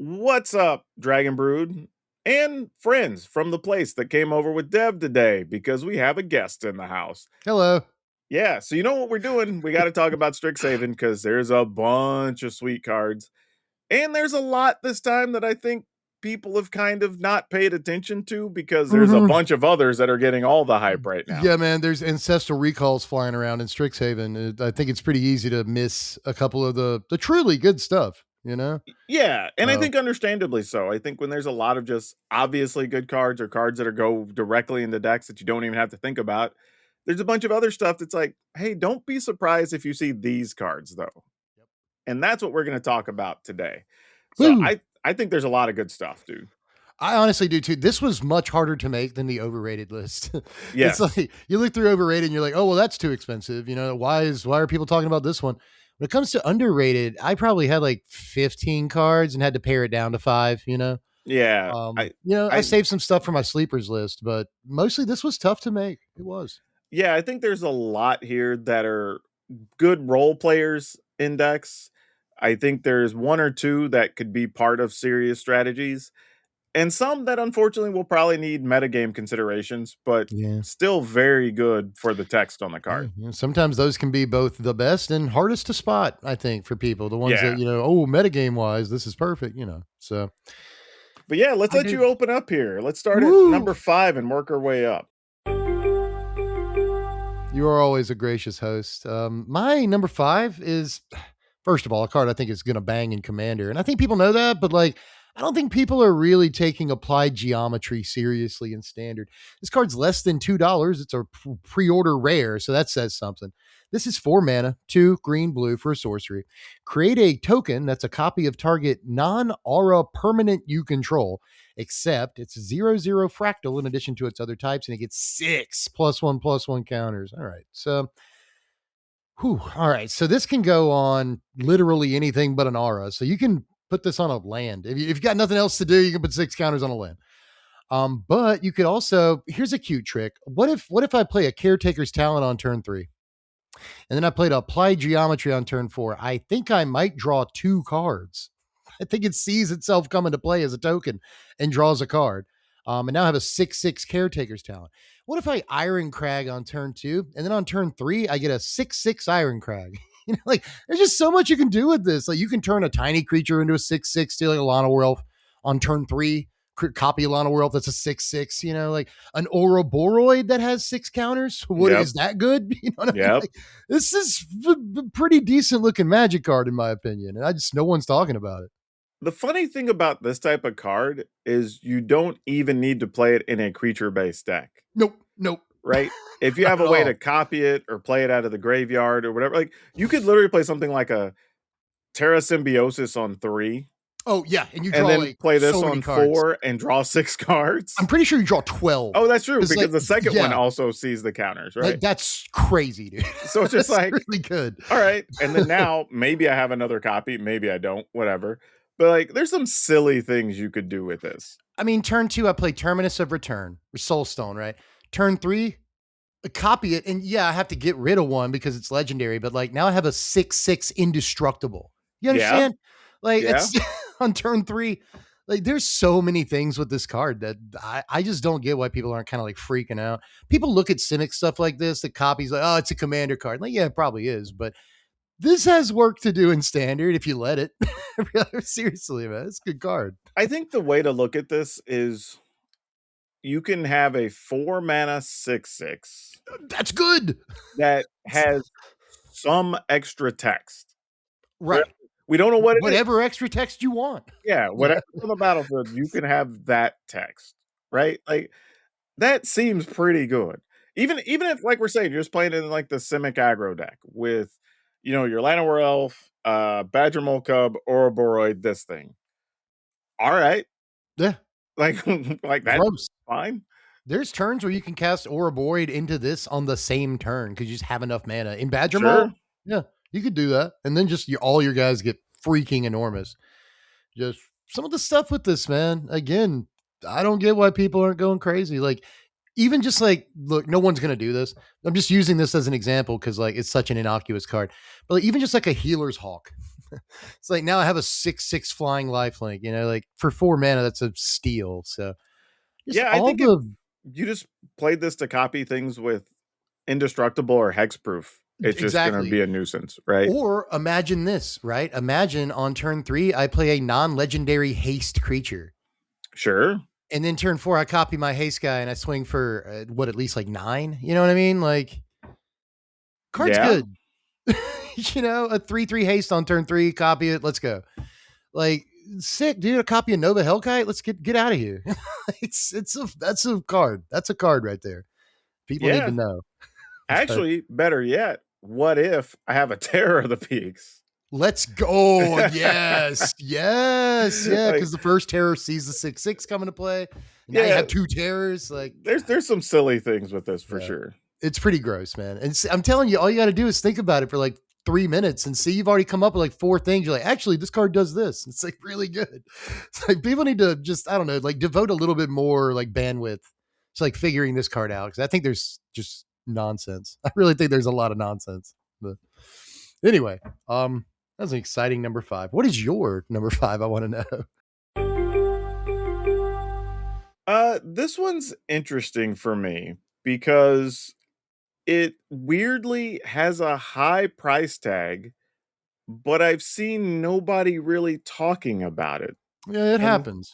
What's up, Dragon Brood and friends from the place that came over with Dev today because we have a guest in the house. Hello. Yeah, so you know what we're doing? We got to talk about Strixhaven because there's a bunch of sweet cards. And there's a lot this time that I think people have kind of not paid attention to because there's a bunch of others that are getting all the hype right now. Yeah, man, there's ancestral recalls flying around in Strixhaven. I think it's pretty easy to miss a couple of the truly good stuff, you know? Yeah, and I think understandably so. I think when there's a lot of just obviously good cards or cards that are go directly into decks that you don't even have to think about, there's a bunch of other stuff that's like, hey, don't be surprised if you see these cards though. Yep. And that's what we're going to talk about today. So I think there's a lot of good stuff, dude. I honestly do too. This was much harder to make than the overrated list. Yes. It's like you look through overrated and you're like, oh, well, that's too expensive. You know, why are people talking about this one? When it comes to underrated, I probably had like 15 cards and had to pare it down to 5, you know? Yeah. I saved some stuff for my sleepers list, but mostly this was tough to make. It was. Yeah, I think there's a lot here that are good role players in decks. I think there's one or two that could be part of serious strategies. And some that unfortunately will probably need metagame considerations, but still very good for the text on the card. Yeah. Sometimes those can be both the best and hardest to spot, I think, for people. The ones that, metagame wise, this is perfect, So but yeah, let's let you open up here. Let's start at number 5 and work our way up. You are always a gracious host. My number 5 is, first of all, a card I think is going to bang in Commander. And I think people know that, but I don't think people are really taking applied geometry seriously in Standard. This card's less than $2. It's a pre-order rare, so that says something. This is 4 mana, 2 green, blue for a sorcery. Create a token that's a copy of target non-aura permanent you control, except it's 0/0 fractal in addition to its other types, and it gets 6 +1/+1 counters. All right, so... all right, so this can go on literally anything but an aura. So you can put this on a land. If you've got nothing else to do, you can put 6 counters on a land. But you could also, here's a cute trick. What if I play a Caretaker's Talent on turn 3? And then I played Applied Geometry on turn 4. I think I might draw 2 cards. I think it sees itself come into play as a token and draws a card. And now I have a 6/6 Caretaker's Talent. What if I Iron Crag on turn 2, and then on turn 3, I get a 6/6 Iron Crag? There's just so much you can do with this. Like, you can turn a tiny creature into a 6/6, stealing a Lana Werewolf on turn 3, copy a Lana Werewolf that's a 6/6, like an Ouroboros that has 6 counters. Is that good? You know what I mean? This is a pretty decent looking Magic card, in my opinion. And no one's talking about it. The funny thing about this type of card is you don't even need to play it in a creature-based deck. Nope. Right? If you have a way to copy it or play it out of the graveyard or whatever, you could literally play something like a Terra Symbiosis on 3. Oh, yeah. And you draw then play this on 4 and draw 6 cards. I'm pretty sure you draw 12. Oh, that's true. Because the second one also sees the counters, right? That's crazy, dude. So it's just really good. All right. And then now maybe I have another copy. Maybe I don't. Whatever. But there's some silly things you could do with this. I mean, turn 2, I play Terminus of Return or Soulstone, right? Turn 3, copy it. And I have to get rid of one because it's legendary. But now I have a 6/6 Indestructible. You understand? It's on turn 3. There's so many things with this card that I just don't get why people aren't kind of freaking out. People look at Simic stuff like this, the copies oh, it's a Commander card. Yeah, it probably is. But this has work to do in Standard if you let it. Seriously, man, it's a good card. I think the way to look at this is you can have a 4 mana 6/6. That's good. That has some extra text. Right. We don't know what it whatever extra text you want. Yeah, whatever on the battlefield, you can have that text, right? That seems pretty good. Even if, we're saying, you're just playing in the Simic aggro deck with your Lana Werewolf, Badger Mole Cub, Ouroboros, this thing. All right. Yeah. That's fine. There's turns where you can cast Ouroboros into this on the same turn because you just have enough mana. In Badger Mole, yeah, you could do that. And then just all your guys get freaking enormous. Just some of the stuff with this, man. Again, I don't get why people aren't going crazy. Even just look, no one's going to do this. I'm just using this as an example because it's such an innocuous card. But even just a Healer's Hawk. It's like now I have a 6/6 flying lifelink, like for 4 mana, that's a steal. So just Yeah, I all think if the you just played this to copy things with indestructible or hexproof, it's just gonna exactly. be a nuisance, right? Or imagine this, right? Imagine on turn 3, I play a non-legendary haste creature. Sure. And then turn 4, I copy my haste guy and I swing for at least like 9. You know what I mean? Like, card's Yeah. good. A 3/3 haste on turn 3, copy it, let's go. Like, sick, dude. A copy of Nova Hellkite. Let's get out of here. That's a card. That's a card right there. People need to Yeah. know. But Actually, better yet, what if I have a Terror of the Peaks? let's go. Yes. Yes. Yeah. Like, Because the first terror sees the 6/6 coming to play. And now you yeah, have 2 terrors. Like, there's some silly things with this for yeah. sure. It's pretty gross, man. And I'm telling you, all you got to do is think about it for like 3 minutes and see you've already come up with like 4 things. You're like, actually, this card does this. It's like really good. It's like people need to just, I don't know, like devote a little bit more like bandwidth to like figuring this card out. Cause I think there's just nonsense. I really think there's a lot of nonsense. But anyway, that's an exciting number 5. What is your number 5? I want to know. This one's interesting for me because it weirdly has a high price tag, but I've seen nobody really talking about it. Yeah, it And happens.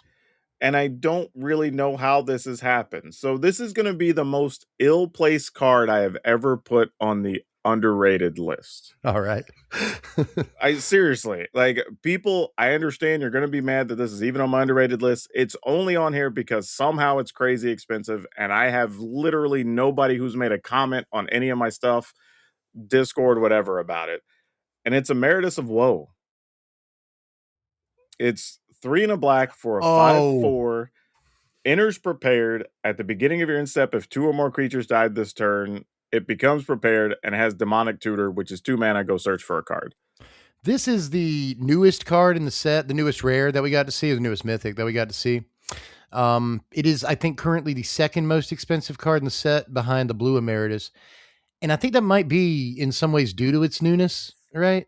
and I don't really know how this has happened. So this is going to be the most ill-placed card I have ever put on the underrated list. All right. I seriously, like, people, I understand you're going to be mad that this is even on my underrated list. It's only on here because somehow it's crazy expensive and I have literally nobody who's made a comment on any of my stuff, Discord, whatever about it. And it's Emeritus of Woe. It's 3 and a black for a 5/4. Enters prepared at the beginning of your end step. If 2 or more creatures died this turn, it becomes prepared and has Demonic Tutor, which is 2 mana. Go search for a card. This is the newest card in the set, the newest rare that we got to see, or the newest mythic that we got to see. It is, I think, currently the second most expensive card in the set behind the blue Emeritus. And I think that might be in some ways due to its newness, right?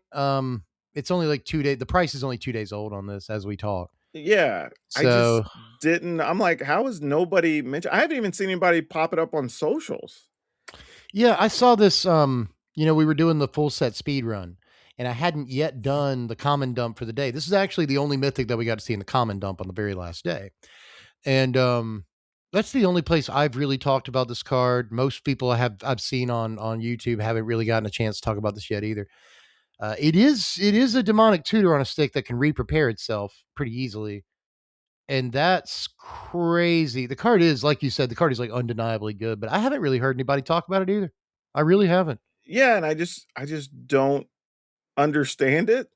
It's only like 2 days. The price is only 2 days old on this as we talk. Yeah, I just So didn't. I'm like, how is nobody mentioned? I haven't even seen anybody pop it up on socials. yeah, I saw this. We were doing the full set speed run, and I hadn't yet done the common dump for the day. This is actually the only mythic that we got to see in the common dump on the very last day. And that's the only place I've really talked about this card. Most people I've seen on YouTube haven't really gotten a chance to talk about this yet either. It is a demonic tutor on a stick that can re-prepare itself pretty easily. And that's crazy. The card is, like you said, the card is like undeniably good, but I haven't really heard anybody talk about it either. I really haven't. Yeah, and I just don't understand it.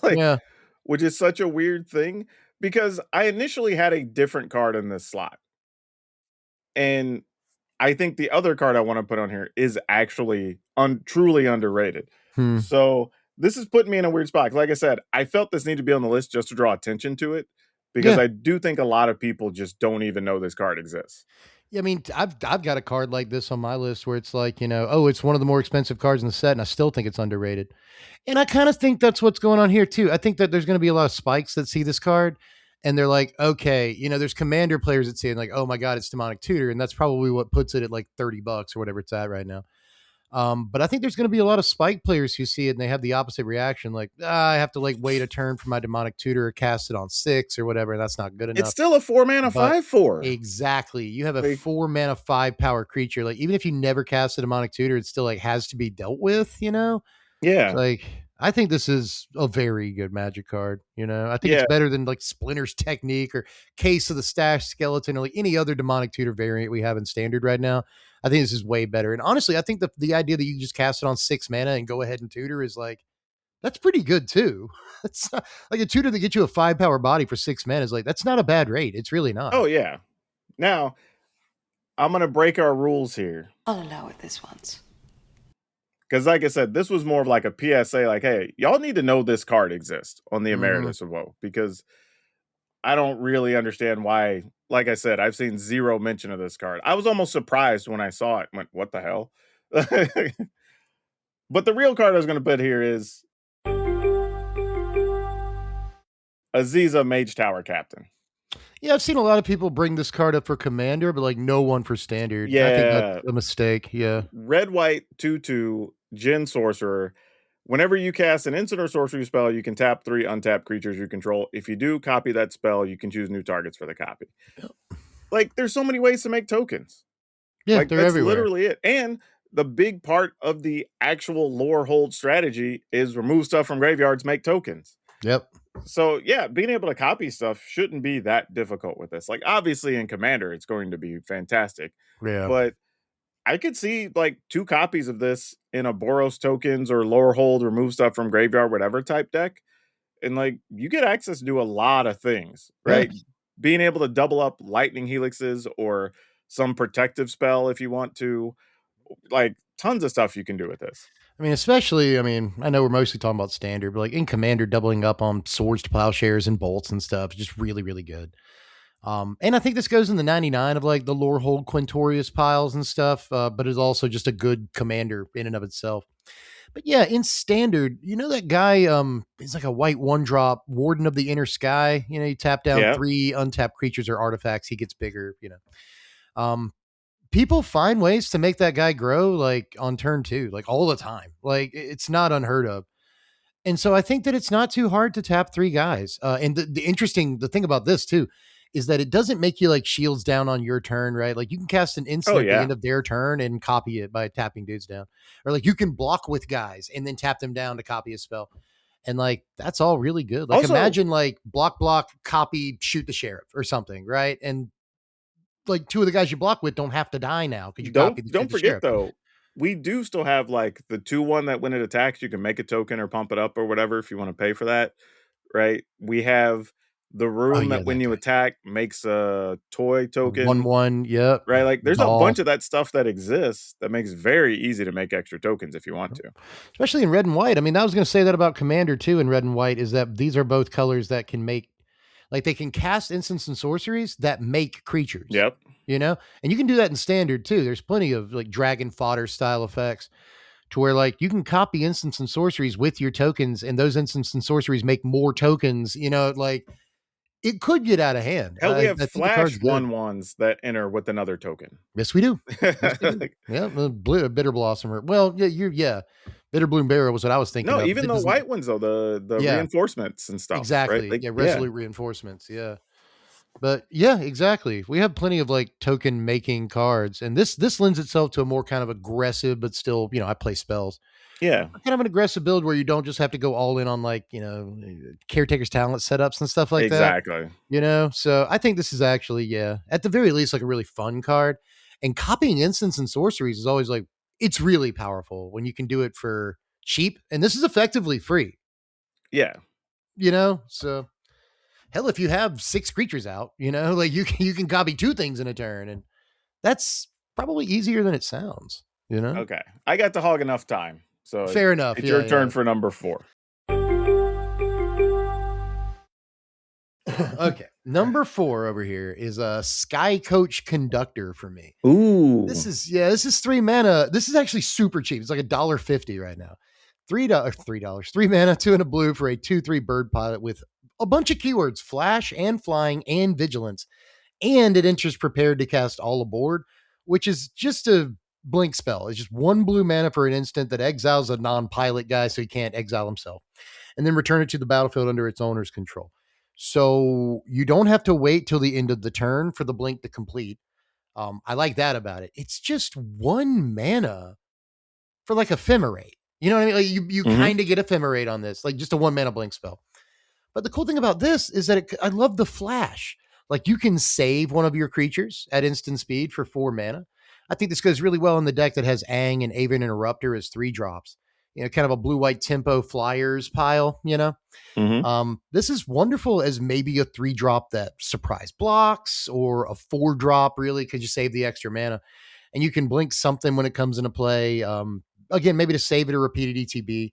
Like, Yeah. which is such a weird thing because I initially had a different card in this slot. And I think the other card I want to put on here is actually truly underrated. Hmm. So this is putting me in a weird spot. Like I said, I felt this needed to be on the list just to draw attention to it because Yeah. I do think a lot of people just don't even know this card exists. Yeah, I mean, I've got a card like this on my list where it's like, oh, it's one of the more expensive cards in the set, and I still think it's underrated. And I kind of think that's what's going on here too. I think that there's going to be a lot of spikes that see this card, and they're like, okay, there's commander players that see it like, oh my god, it's demonic tutor, and that's probably what puts it at like $30 or whatever it's at right now. But I think there's going to be a lot of spike players who see it and they have the opposite reaction, like I have to like wait a turn for my demonic tutor or cast it on 6 or whatever, and that's not good It's enough. still a 4 mana But 5/4. exactly, you have a Like, 4 mana 5 power creature. Like even if you never cast a demonic tutor, it still like has to be dealt with. It's yeah, like I think this is a very good Magic card. I think it's yeah. better than like Splinter's Technique or Case of the Stash Skeleton or like any other demonic tutor variant we have in Standard right now. I think this is way better. And honestly, I think the idea that you can just cast it on 6 mana and go ahead and tutor is like, that's pretty good too. It's like a tutor that gets you a 5 power body for 6 mana is like, that's not a bad rate. It's really not. Oh yeah. Now I'm gonna break our rules here. I'll allow it this once. Because like I said, this was more of like a PSA, like, hey, y'all need to know this card exists on the Emeritus of Woe, because I don't really understand why. Like I said, I've seen zero mention of this card. I was almost surprised when I saw it. Went, what the hell? But the real card I was going to put here is Aziza, Mage Tower Captain. Yeah, I've seen a lot of people bring this card up for Commander, but like no one for Standard. I think that's Yeah. a mistake. Yeah. Red, white, 2/2, Djinn Sorcerer. Whenever you cast an instant or sorcery spell, you can tap 3 untap creatures you control. If you do copy that spell, you can choose new targets for the copy. Like, there's so many ways to make tokens. Yeah, Like, they're that's everywhere. literally it. And the big part of the actual lore hold strategy is remove stuff from graveyards, make tokens. Yep. So, yeah, being able to copy stuff shouldn't be that difficult with this. Like, obviously, in Commander, it's going to be fantastic. Yeah. But I could see like 2 copies of this in a Boros tokens or lower hold, remove stuff from graveyard, whatever type deck. And like you get access to do a lot of things, Yeah. right? Being able to double up lightning helixes or some protective spell if you want to, like tons of stuff you can do with this. I mean, especially, I mean, I know we're mostly talking about Standard, but like in Commander, doubling up on swords to plowshares and bolts and stuff is just really, really good. And I think this goes in the 99 of like the lore hold Quintorius piles and stuff, but it's also just a good commander in and of itself. But yeah, in Standard, you know that guy, he's like a white 1-drop Warden of the Inner Sky. You know, you tap down Yeah. 3 untapped creatures or artifacts, he gets bigger, you know. People find ways to make that guy grow like on turn 2, like all the time. Like it's not unheard of. And so I think that it's not too hard to tap 3 guys. And the thing about this too is that it doesn't make you like shields down on your turn, right? Like you can cast an Oh instant at the yeah. end of their turn and copy it by tapping dudes down, or like you can block with guys and then tap them down to copy a spell. And like that's all really good. Like Also, imagine like block, copy, shoot the sheriff or something, right? And like 2 of the guys you block with don't have to die now because you copied the shoot don't the forget sheriff. though, we do still have like the 2/1 that when it attacks, you can make a token or pump it up or whatever if you want to pay for that. Right? We have the Oh room yeah, that when that you guy. attack makes a toy A token, 1/1. Yep. right? Like there's a Doll. bunch of that stuff that exists that makes very easy to make extra tokens if you want to. Especially in red and white. I mean, I was going to say that about Commander too in red and white is that these are both colors that can make, like, they can cast instants and sorceries that make creatures, Yep. you know? And you can do that in Standard too. There's plenty of like dragon fodder style effects to where like you can copy instants and sorceries with your tokens, and those instants and sorceries make more tokens, you know, like it could get out of hand. Hell, we have I think the card's flash good. 1/1s that enter with another token. Yes, we do. Yes, we do. Like, Yeah, bitter blossom. Well, yeah. Bitter bloom barrel was what I was thinking no, of. even It the doesn't. white ones though, the Yeah, reinforcements and stuff, right? exactly. Like, Yeah, yeah, resolute reinforcements. Yeah, but yeah, exactly. We have plenty of like token making cards, and this lends itself to a more kind of aggressive, but still, you know, I play spells. yeah, Kind of an aggressive build where you don't just have to go all in on like, you know, caretaker's talent setups and stuff like that. exactly. You know, so I think this is actually, yeah, at the very least, like a really fun card. And copying instants and sorceries is always like, it's really powerful when you can do it for cheap. And this is effectively free, Yeah. you know? So hell, if you have 6 creatures out, you know, like you can copy 2 things in a turn. And that's probably easier than it sounds, you know? Okay. I got to hog enough time. So Fair enough. it's Yeah. your turn Yeah. for number 4. Okay. Number 4 over here is a Skycoach Conductor for me. Ooh. This is 3 mana. This is actually super cheap. It's like $1.50 right now. $3, 3 mana, 2 and a blue for a 2/3 bird pilot with a bunch of keywords: flash and flying and vigilance. And it enters prepared to cast all aboard, which is just a blink spell. It's just 1 blue mana for an instant that exiles a non-pilot guy so he can't exile himself, and then return it to the battlefield under its owner's control. So you don't have to wait till the end of the turn for the blink to complete. I like that about it. It's just 1 mana for like ephemerate. You know what I mean? Like you Mhm. kind of get ephemerate on this, like just a 1 mana blink spell. But the cool thing about this is that I love the flash. Like you can save one of your creatures at instant speed for 4 mana. I think this goes really well in the deck that has Aang and Avian Interrupter as 3 drops. You know, kind of a blue white tempo flyers pile, you know. Mhm. This is wonderful as maybe a 3 drop that surprise blocks, or a 4 drop, really, because you save the extra mana. And you can blink something when it comes into play. Again, maybe to save it or repeat it ETB.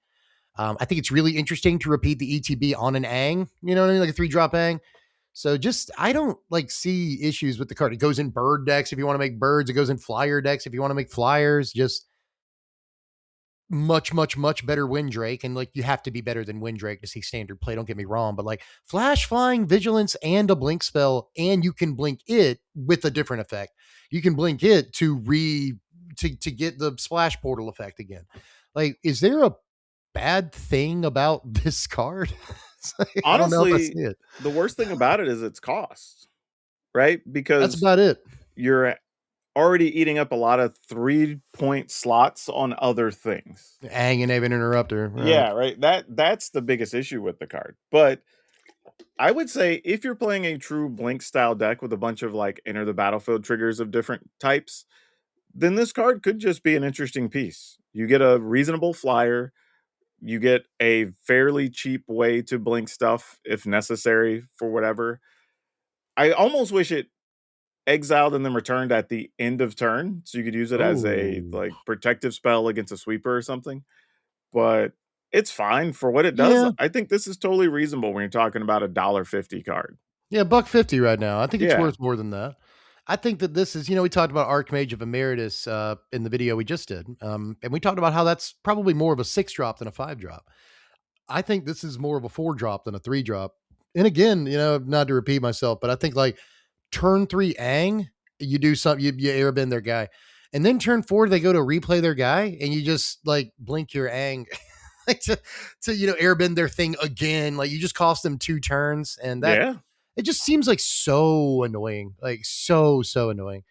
I think it's really interesting to repeat the ETB on an Aang, you know what I mean? Like a 3 drop Aang. So just, I don't like see issues with the card. It goes in bird decks if you want to make birds. It goes in flyer decks if you want to make flyers. Just much, much, much better Windrake. And like, you have to be better than Windrake to see standard play. Don't get me wrong, but like Flash, Flying, Vigilance, and a blink spell, and you can blink it with a different effect. You can blink it to get the splash portal effect again. Like, is there a bad thing about this card? Like, I don't know if I see Honestly, it. the worst thing about it is its cost, right? That's Because about it. you're already eating up a lot of 3-point slots on other things. Hanging an interrupter. Right. Yeah, right. That's the biggest issue with the card. But I would say if you're playing a true blink style deck with a bunch of like enter the battlefield triggers of different types, then this card could just be an interesting piece. You get a reasonable flyer, you get a fairly cheap way to blink stuff if necessary for whatever. I almost wish it exiled and then returned at the end of turn so you could use it as a Oh, like protective spell against a sweeper or something. But it's fine for what it does. yeah. I think this is totally reasonable when you're talking about $1.50 card. Yeah, $1.50 right now. I think it's Yeah, worth more than that. I think that this is, we talked about Archmage of Emeritus in the video we just did. And we talked about how that's probably more of a 6-drop than a 5-drop. I think this is more of a 4-drop than a 3-drop. And again, not to repeat myself, but I think like turn 3 Ang, you do something, you airbend their guy. And then turn 4, they go to replay their guy, and you just like blink your Ang like to airbend their thing again. Like, you just cost them 2 turns, and that yeah, it just seems like so annoying, like so annoying.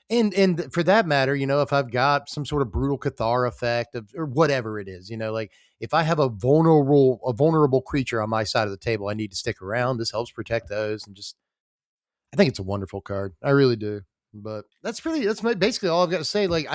And for that matter, if I've got some sort of brutal Cathar effect or whatever it is, like if I have a vulnerable creature on my side of the table, I need to stick around. This helps protect those, and just I think it's a wonderful card. I really do. But that's basically all I've got to say. Like,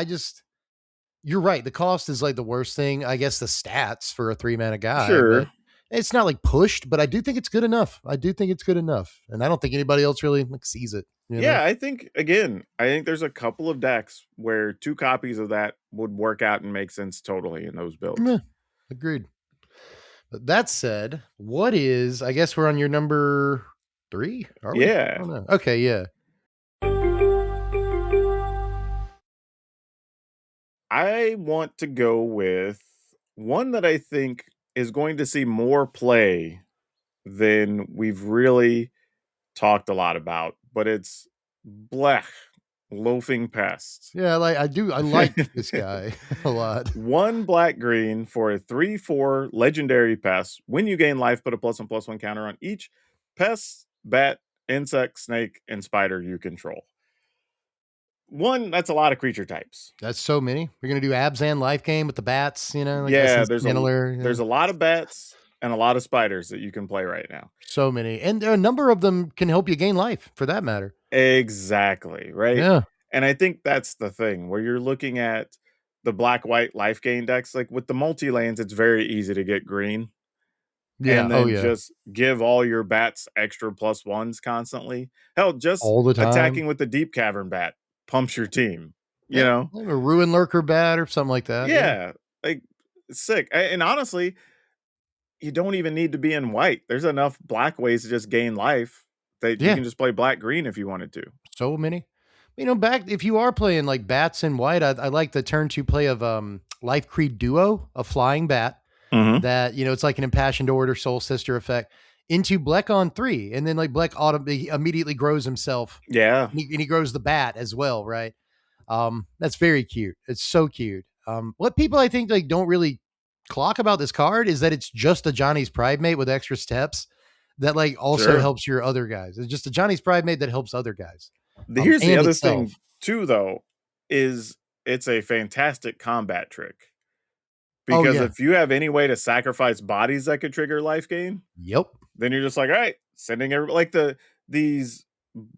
you're right. The cost is like the worst thing. I guess the stats for a 3-mana guy, sure. but it's not like pushed, but I do think it's good enough. I do think it's good enough. And I don't think anybody else really like sees it. Yeah, I think there's a couple of decks where 2 copies of that would work out and make sense totally in those builds. Yeah, agreed. But that said, I guess we're on your number 3, are we? I Yeah. don't know. Okay, yeah. I want to go with one that I think is going to see more play than we've really talked a lot about, but it's Blech, Loafing Pest. Yeah, I like this guy a lot. 1 black green for a 3/4 legendary pest. When you gain life, put a +1/+1 counter on each pest, bat, insect, snake, and spider you control. That's a lot of creature types. That's so many. We're gonna do Abzan life game with the bats, like Yeah, Essence Channeler. there's a lot of bats and a lot of spiders that you can play right now. So many. And a number of them can help you gain life for that matter. Exactly, right? Yeah. And I think that's the thing where you're looking at the black white life gain decks. Like with the multi lanes, it's very easy to get green Yeah. and Oh then yeah. just give all your bats extra +1s constantly. Hell, just All the time. attacking with the deep cavern bat pumps your team, you Yeah. know? Like a Ruin Lurker bat or something like that. Yeah, like sick. And honestly, you don't even need to be in white. There's enough black ways to just gain life that you Yeah. can just play black green if you wanted to. So many. Back if you are playing like bats in white, I like the turn 2 play of Life Creed Duo, a flying bat Mhm. that, it's like an Impassioned Order Soul Sister effect into Blech on 3. And then like he immediately grows himself, Yeah, and he grows the bat as well, right? That's very cute. It's so cute. What people I think like don't really clock about this card is that it's just a Johnny's Pride Mate with extra steps that like also sure. helps your other guys. It's just a Johnny's Pride Mate that helps other guys. Here's the And other itself. thing too, though, is it's a fantastic combat trick. Oh Because yeah. if you have any way to sacrifice bodies that could trigger life gain, Yep. then you're just like, all right, sending everybody like these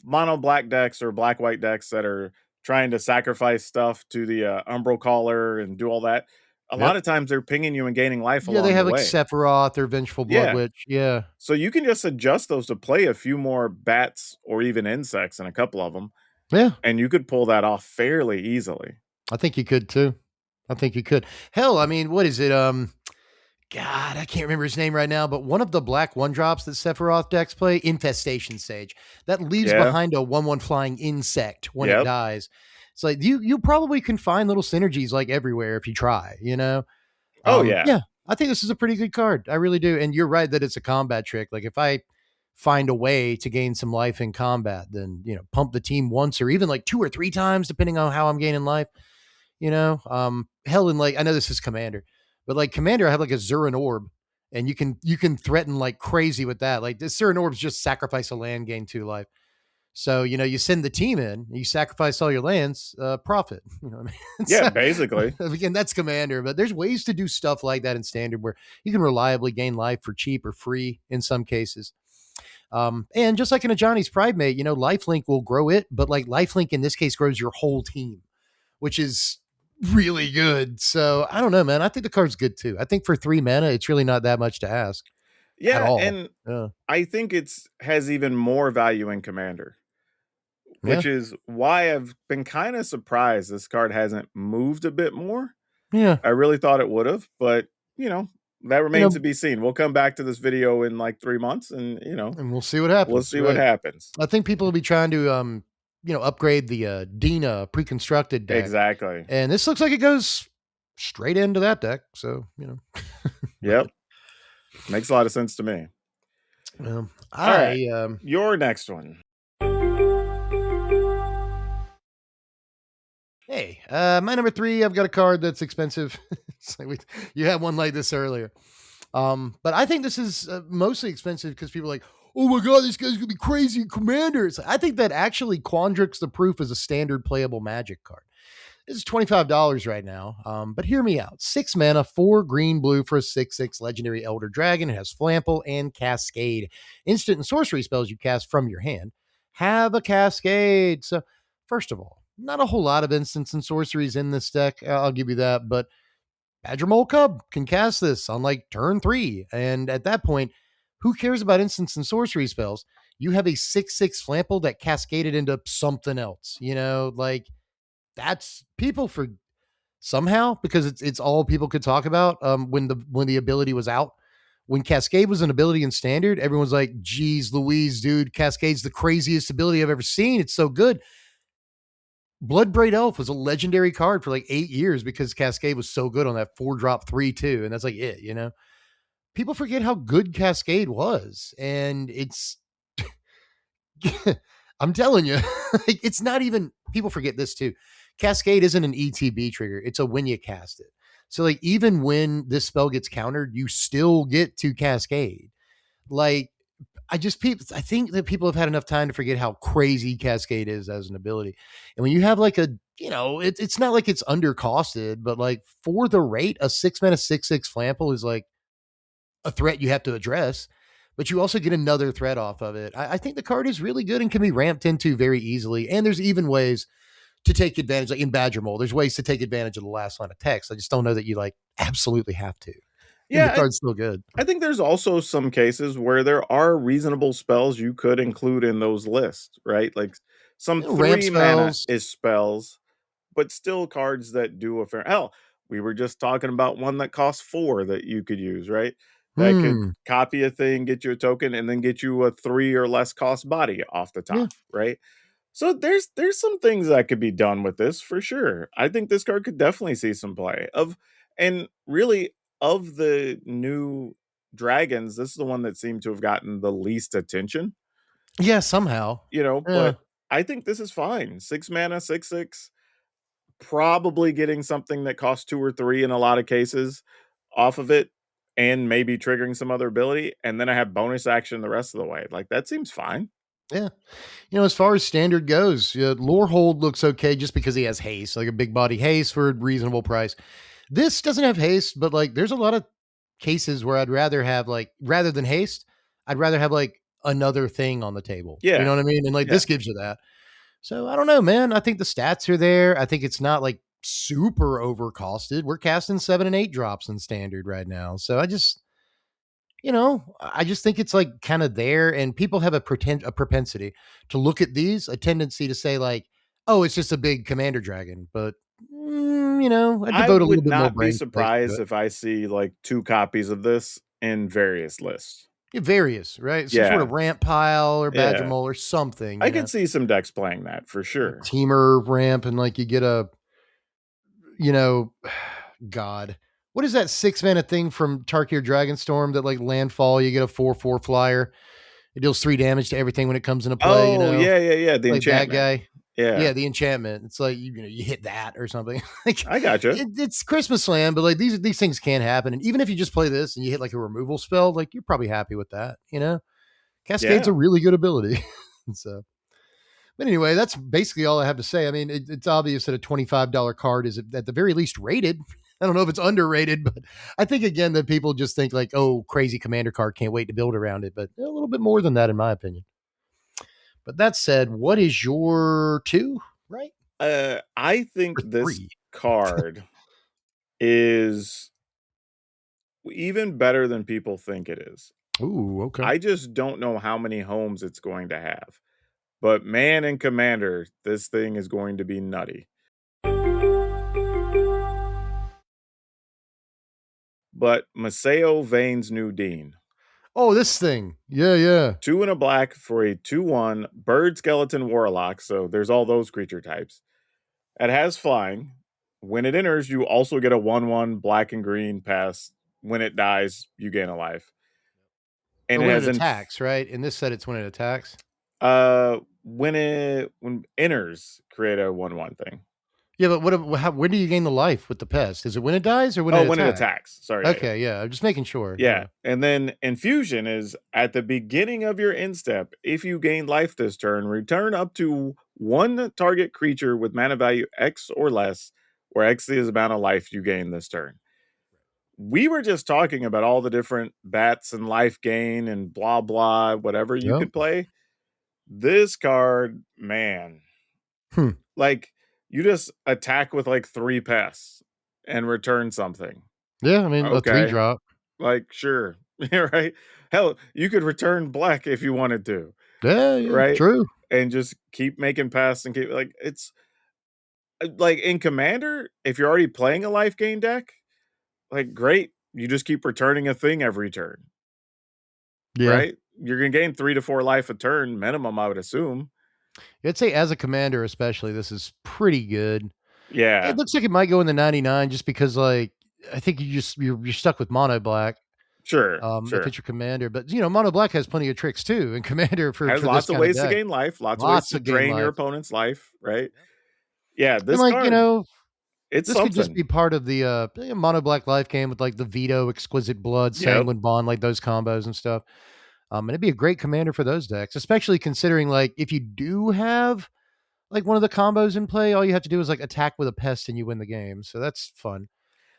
mono black decks or black white decks that are trying to sacrifice stuff to the Umbral Caller and do all that. A lot Yep. of times they're pinging you and gaining life Yeah, they along the have like way. Sephiroth or Vengeful Blood Yeah. Witch. Yeah. So you can just adjust those to play a few more bats or even insects in a couple of them, Yeah. and you could pull that off fairly easily. I think you could too. I think you could. Hell, I mean, what is it? God, I can't remember his name right now, but one of the black 1-drops that Sephiroth decks play, Infestation Sage, that leaves Yeah. behind a 1/1 flying insect when it Yep. dies. It's like you probably can find little synergies like everywhere if you try, Oh yeah. Yeah, I think this is a pretty good card. I really do. And you're right that it's a combat trick. Like if I find a way to gain some life in combat, then pump the team once or even like 2 or 3 times, depending on how I'm gaining life. Hell, and like I know this is Commander, but like Commander, I have like a Zurin Orb, and you can threaten like crazy with that. Like this Zurin Orb's just sacrifice a land, gain 2 life. So, you send the team in, you sacrifice all your lands, profit. You know what I mean? Yeah, So, basically. again, that's Commander, but there's ways to do stuff like that in Standard where you can reliably gain life for cheap or free in some cases. And just like in a Johnny's Pride Mate, Lifelink will grow it, but like Lifelink in this case grows your whole team, which is really good. So I don't know, man. I think the card's good too. I think for 3 mana, it's really not that much to ask at Yeah, all. and Yeah. I think it's has even more value in Commander, Yeah. which is why I've been kind of surprised this card hasn't moved a bit more. Yeah. I really thought it would have, but that You remains know, to be seen. We'll come back to this video in like 3 months and and we'll see what we'll happens. see what Right. happens. I think people will be trying to, upgrade the Dina pre-constructed deck. Exactly. And this looks like it goes straight into that deck. So, Yep. Makes a lot of sense to me. Well, All right. I Your next one. Hey, my number 3, I've got a card that's expensive. It's like you had one like this earlier. But I think this is mostly expensive because people are like, oh my God, this guy's gonna be crazy in Commander. I think that actually Quandrix the Proof is a standard playable Magic card. This is $25 right now. But hear me out. 6 mana, 4 green blue for a 6/6 legendary Elder Dragon. It has Flample and Cascade. Instant and sorcery spells you cast from your hand have a Cascade. So, first of all, not a whole lot of instants and sorceries in this deck. I'll give you that. But Badger Mole Cub can cast this on like turn 3. And at that point, who cares about instants and sorcery spells? You have a 6/6 Flample that cascaded into something else. Like that's people for somehow because it's all people could talk about when the ability was out. When Cascade was an ability in Standard, everyone's like, geez Louise, dude, Cascade's the craziest ability I've ever seen. It's so good. Bloodbraid Elf was a legendary card for like 8 years because Cascade was so good on that 4-drop 3/2. And that's like it. People forget how good Cascade was. And it's, I'm telling you, like, it's not even, people forget this too. Cascade isn't an ETB trigger. It's a when you cast it. So like, even when this spell gets countered, you still get to Cascade. Like, I think that people have had enough time to forget how crazy Cascade is as an ability. And when you have like it's not like it's undercosted, but like for the rate, a 6 mana 6/6 Flample is like a threat you have to address, but you also get another threat off of it. I think the card is really good and can be ramped into very easily. And there's even ways to take advantage, like in Badger Mole, there's ways to take advantage of the last line of text. I just don't know that you like absolutely have to. And the Yeah, card's still good. I think there's also some cases where there are reasonable spells you could include in those lists, right? Like some Ramp 3 mana spells. is spells, but still cards that do a fair hell. We were just talking about one that costs 4 that you could use, right? That could copy a thing, get you a token, and then get you a 3 or less cost body off the Yeah. top, right? So there's some things that could be done with this for sure. I think this card could definitely see some play and really of the new dragons, this is the one that seemed to have gotten the least attention, Yeah, somehow. Yeah. but I think this is fine. 6 mana, 6/6, probably getting something that costs 2 or 3 in a lot of cases off of it, and maybe triggering some other ability, and then I have bonus action the rest of the way. Like, that seems fine. Yeah. As far as Standard goes, Lorehold looks okay just because he has haste, like a big body haste for a reasonable price. This doesn't have haste, but like there's a lot of cases where I'd rather have like, rather than haste, I'd rather have like another thing on the table. You know Yeah, what I mean? And like yeah. this gives you that. So I don't know, man. I think the stats are there. I think it's not like super overcosted. We're casting 7 and 8 drops in Standard right now. So I just think it's like kind of there, and people have a propensity to look at these, a tendency to say like, oh, it's just a big Commander Dragon, but I'd I devote a little would bit more not be brain space to surprised it. if I see, like, 2 copies of this in various lists. It varies, right? Some sort Yeah, of ramp pile or Badger yeah. Mole or something, I could see some decks playing that for sure. teamer ramp, and like you get a, you know, God, what is that 6-mana thing from Tarkir Dragonstorm that like landfall? You get a 4/4 flyer. It deals 3 damage to everything when it comes into play. You Oh, know, yeah, yeah, yeah, the like that enchantment. guy. Yeah, Yeah, the enchantment. It's like you hit that or something. Like I gotcha. it's Christmas land, but like these things can happen. And even if you just play this and you hit like a removal spell, like you're probably happy with that. You know, Cascade's Yeah. a really good ability. So, but anyway, that's basically all I have to say. I mean, it's obvious that a $25 card is at the very least rated. I don't know if it's underrated, but I think again that people just think like, oh, crazy commander card, can't wait to build around it. But a little bit more than that, in my opinion. But that said, what is your 2? Right? I think Or this 3? card is even better than people think it is. Ooh, okay. I just don't know how many homes it's going to have. But man, in Commander, this thing is going to be nutty. But Moseo Vane's New Dean. Oh, this thing. Yeah, yeah. 2 and a black for a 2/1 bird skeleton warlock. So there's all those creature types. It has flying. When it enters, you also get a 1/1 black and green pass. When it dies, you gain a life. And Or it when has it attacks, right? In this set, it's when it attacks. when enters, create a 1/1 thing. Yeah, but when do you gain the life with the pest? Is it when it dies or when Oh, it when it attacks? attacks. Sorry. Yeah, yeah. Okay, yeah. I'm just making sure. Yeah. Yeah. And then infusion is at the beginning of your end step. If you gain life this turn, return up to 1 target creature with mana value X or less, where X is the amount of life you gain this turn. We were just talking about all the different bats and life gain and blah blah, whatever you Yep. could play. This card, man, Hmm. like you just attack with like 3 pests and return something. Yeah, I mean, a 3 Okay. drop. Like, sure. Right? Hell, you could return Blech if you wanted to, Yeah, yeah. right? True. And just keep making pests and keep like it's like in Commander, if you're already playing a life gain deck, like great. You just keep returning a thing every turn, Yeah. right? You're gonna gain 3 to 4 life a turn minimum, I would assume. I'd say as a commander, especially, this is pretty good. It Yeah. looks like it might go in the 99 just because, like, I think you're stuck with mono black. Sure, If sure. it's your commander, but mono black has plenty of tricks too in commander Has for this lots of kind of ways to deck. gain life, lots of ways Lots to of gain drain your life. opponent's life, right? Yep. Yeah, And this like, card, it's this could just something. be part of the mono black life game with like the veto, exquisite blood, Yep. sanguine bond, like those combos and stuff. And it'd be a great commander for those decks, especially considering like if you do have like one of the combos in play, all you have to do is like attack with a pest and you win the game. So that's fun.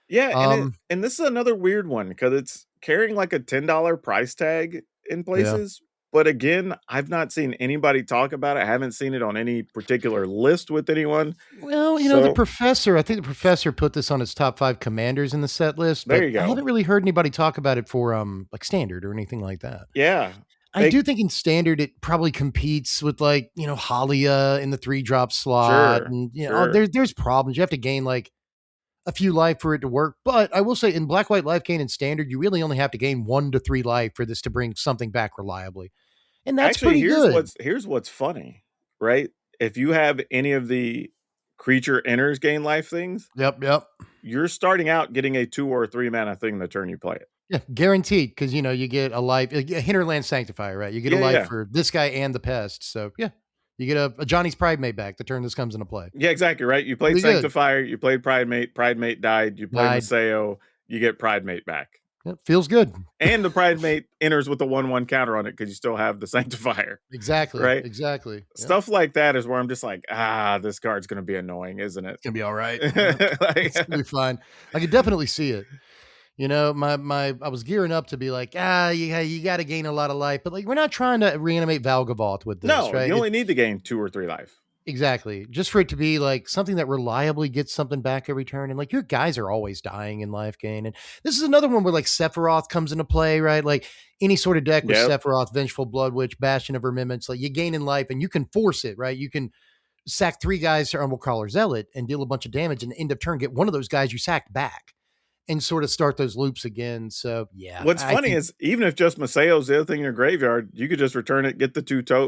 Yeah, Um, and this is another weird one because it's carrying like a $10 price tag in yeah. places. But again, I've not seen anybody talk about it. I haven't seen it on any particular list with anyone. Well, the So professor, I think the professor put this on his top 5 commanders in the set list, there but you I go. haven't really heard anybody talk about it for like standard or anything like that. Yeah. I They do think in standard it probably competes with like, Halia in the 3-drop slot sure, and sure. there's problems. You have to gain like a few life for it to work. But I will say in black white life gain and standard, you really only have to gain 1 to 3 life for this to bring something back reliably. And that's Actually, pretty good. here's what's funny, right? If you have any of the creature enters gain life things, Yep, yep. you're starting out getting a 2 or 3 mana thing the turn you play it. Yeah, guaranteed because you get a life, a Hinterland Sanctifier, right? You get a Yeah, life yeah. for this guy and the pest. So yeah, you get a Johnny's Pride made back the turn this comes into play. Yeah, exactly, right? You played Pretty good. Sanctifier, you played Pride Mate died, you play Died. Moseo, you get Pride Mate back. Yep, feels good. And the Pride Mate enters with a 1/1 counter on it because you still have the Sanctifier, Exactly. right? Exactly. Yep. Stuff like that is where I'm just like, this card's gonna be annoying, isn't it? It's gonna be all right. Yep. Like, It's gonna be fine. I could definitely see it. My I was gearing up to be like, you got to gain a lot of life, but like we're not trying to reanimate Valgavoth with this, no, right? you only need to gain 2 or 3 life. Exactly. Just for it to be like something that reliably gets something back every turn. And like your guys are always dying in life gain. And this is another one where like Sephiroth comes into play, right? Like any sort of deck with Yep. Sephiroth, Vengeful Blood Witch, Bastion of Remembrance, like you gain in life and you can force it, right? You can sack 3 guys to We'll call her Zealot and deal a bunch of damage and end of turn, get one of those guys you sacked back and sort of start those loops again. So yeah, What's I funny think is even if just Maseo's the other thing in your graveyard, you could just return it, get the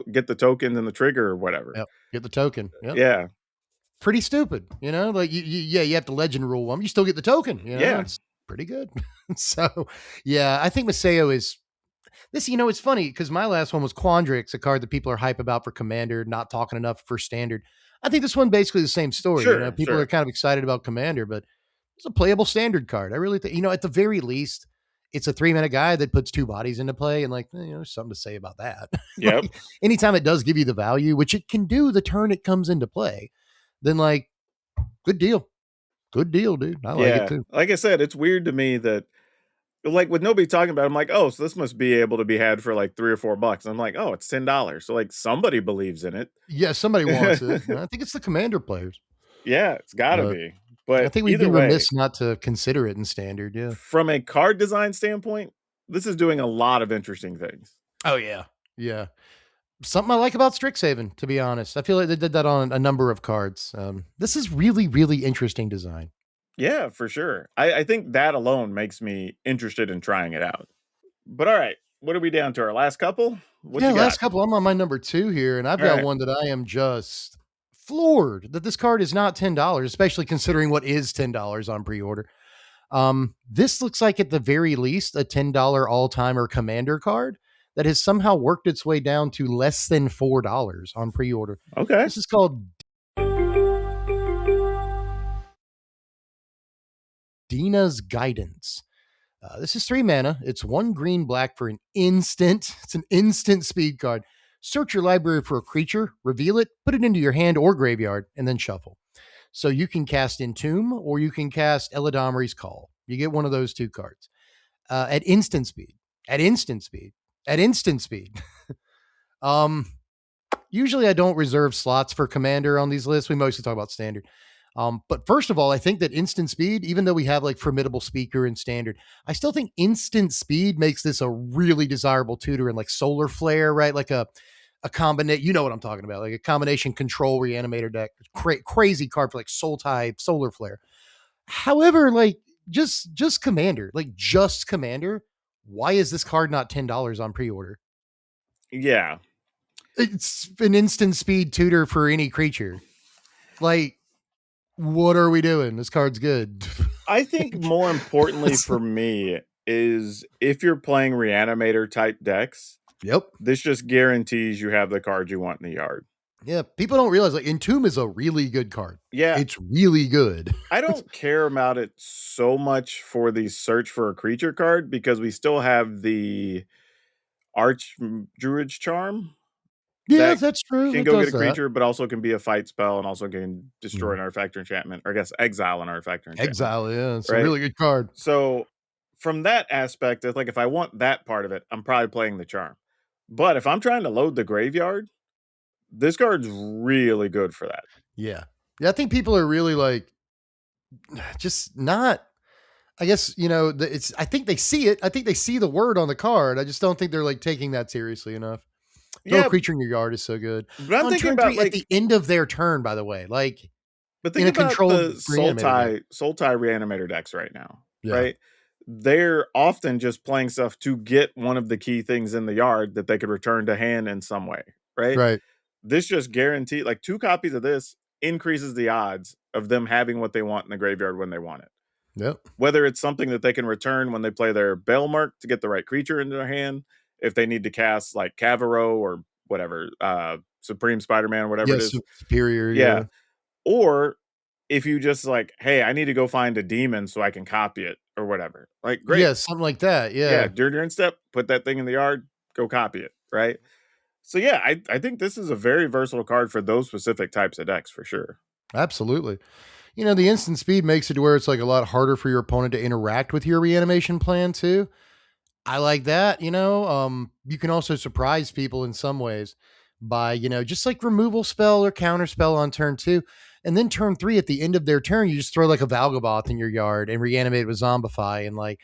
get the tokens and the trigger or whatever. yep, get the token. Yep. Yeah. Pretty stupid, like you have to legend rule them. You still get the token, Yeah. pretty good. So, yeah, I think Moseo is this. It's funny because my last one was Quandrix, a card that people are hype about for Commander, not talking enough for Standard. I think this one basically the same story. Sure, People are sure. kind of excited about Commander, but it's a playable Standard card. I really think, at the very least, it's a 3-mana guy that puts 2 bodies into play, and there's something to say about that. Yep. Anytime it does give you the value, which it can do the turn it comes into play, then good deal. Good deal, dude. I like it Yeah. too. Like I said, it's weird to me that like with nobody talking about it, I'm like, oh, so this must be able to be had for like $3 or $4. I'm like, oh, it's $10. So like somebody believes in it. Yeah, somebody wants it. I think it's the Commander players. Yeah, it's gotta But be. I But think we'd be either way, remiss not to consider it in Standard. Yeah. from a card design standpoint, this is doing a lot of interesting things. Oh yeah. Yeah. Something I like about Strixhaven, to be honest. I feel like they did that on a number of cards. This is really, really interesting design. Yeah, for sure. I think that alone makes me interested in trying it out. But all right, what are we down to? Our last couple? What Yeah, you last got? couple. I'm on my number 2 here, and I've All got right. one that I am just floored that this card is not $10, especially considering what is $10 on pre-order. This looks like at the very least a $10 all-timer Commander card that has somehow worked its way down to less than $4 on pre-order. Okay. This is called Dina's Guidance. This is 3 mana. It's 1 green black for an instant. It's an instant speed card. Search your library for a creature, reveal it, put it into your hand or graveyard, and then shuffle. So you can cast Entomb or you can cast Eladamri's Call. You get one of those 2 cards at instant speed. At instant speed. At instant speed. Usually I don't reserve slots for Commander on these lists. We mostly talk about Standard. But first of all, I think that instant speed, even though we have Formidable Speaker in Standard, I still think instant speed makes this a really desirable tutor in Solar Flare, right? Like a combination, you know what I'm talking about, like a combination control reanimator deck. Crazy card for Soul-Tie, Solar Flare. However, just Commander, just Commander. Why is this card not $10 on pre-order? Yeah. It's an instant speed tutor for any creature. What are we doing? This card's good. I think more importantly for me is if you're playing reanimator type decks, Yep. this just guarantees you have the card you want in the yard. Yeah, people don't realize Entomb is a really good card. Yeah. It's really good. I don't care about it so much for the search for a creature card because we still have the Arch Druid's Charm. Yeah, that's true. Can It go does get a creature, but also can be a fight spell and also can destroy an artifact or enchantment, or I guess exile an artifact or enchantment. Exile, yeah. It's right? a really good card. So from that aspect, it's if I want that part of it, I'm probably playing the Charm. But if I'm trying to load the graveyard, this card's really good for that. Yeah. Yeah, I think people are really just not, I guess, I think they see it. I think they see the word on the card. I just don't think they're taking that seriously enough. Throw a creature in your yard is so good. But I'm thinking about at the end of their turn, by the way. But think about the Soul-Tie reanimator decks right now, right? They're often just playing stuff to get one of the key things in the yard that they could return to hand in some way, right? Right. This just guaranteed 2 copies of this increases the odds of them having what they want in the graveyard when they want it. Yep. Whether it's something that they can return when they play their Bellmark to get the right creature into their hand, if they need to cast Cavaro or whatever, Supreme Spider-Man or whatever it is. Superior, yeah. Or if you just hey, I need to go find a demon so I can copy it or whatever. Great. Yeah, something like that. Yeah. Yeah, during your end step, put that thing in the yard, go copy it, right? So yeah, I think this is a very versatile card for those specific types of decks for sure. Absolutely. The instant speed makes it to where it's a lot harder for your opponent to interact with your reanimation plan too. I like that. You can also surprise people in some ways by, just removal spell or counter spell on turn 2. And then turn 3 at the end of their turn, you just throw a Valgaboth in your yard and reanimate it with Zombify. And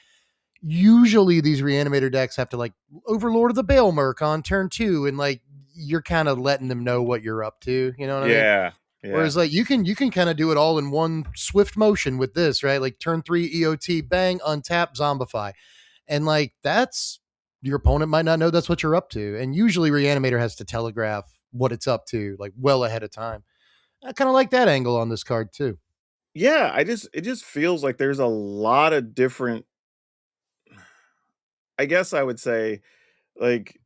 usually these reanimator decks have to Overlord of the Balemerc on turn 2. And you're kind of letting them know what you're up to. You know what I mean? Yeah. Whereas you can kind of do it all in one swift motion with this, right? Turn 3 EOT, bang, untap, Zombify. And that's, your opponent might not know that's what you're up to. And usually Reanimator has to telegraph what it's up to well ahead of time. I kind of like that angle on this card too. Yeah, it just feels like there's a lot of different, I guess I would say, like,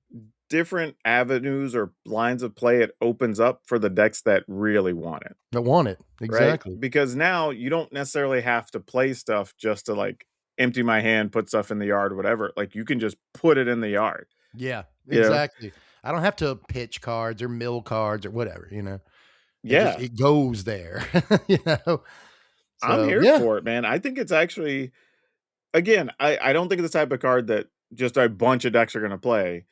different avenues or lines of play it opens up for the decks that really want it, I want it. right? Exactly. Because now you don't necessarily have to play stuff just to, like, empty my hand, put stuff in the yard, whatever. Like, you can just put it in the yard, Yeah, you know? exactly. I don't have to pitch cards or mill cards or whatever, you know? Yeah, It goes there, you know? I'm So, here yeah, for it, man. I think it's actually, again, I don't think it's the type of card that just a bunch of decks are gonna play.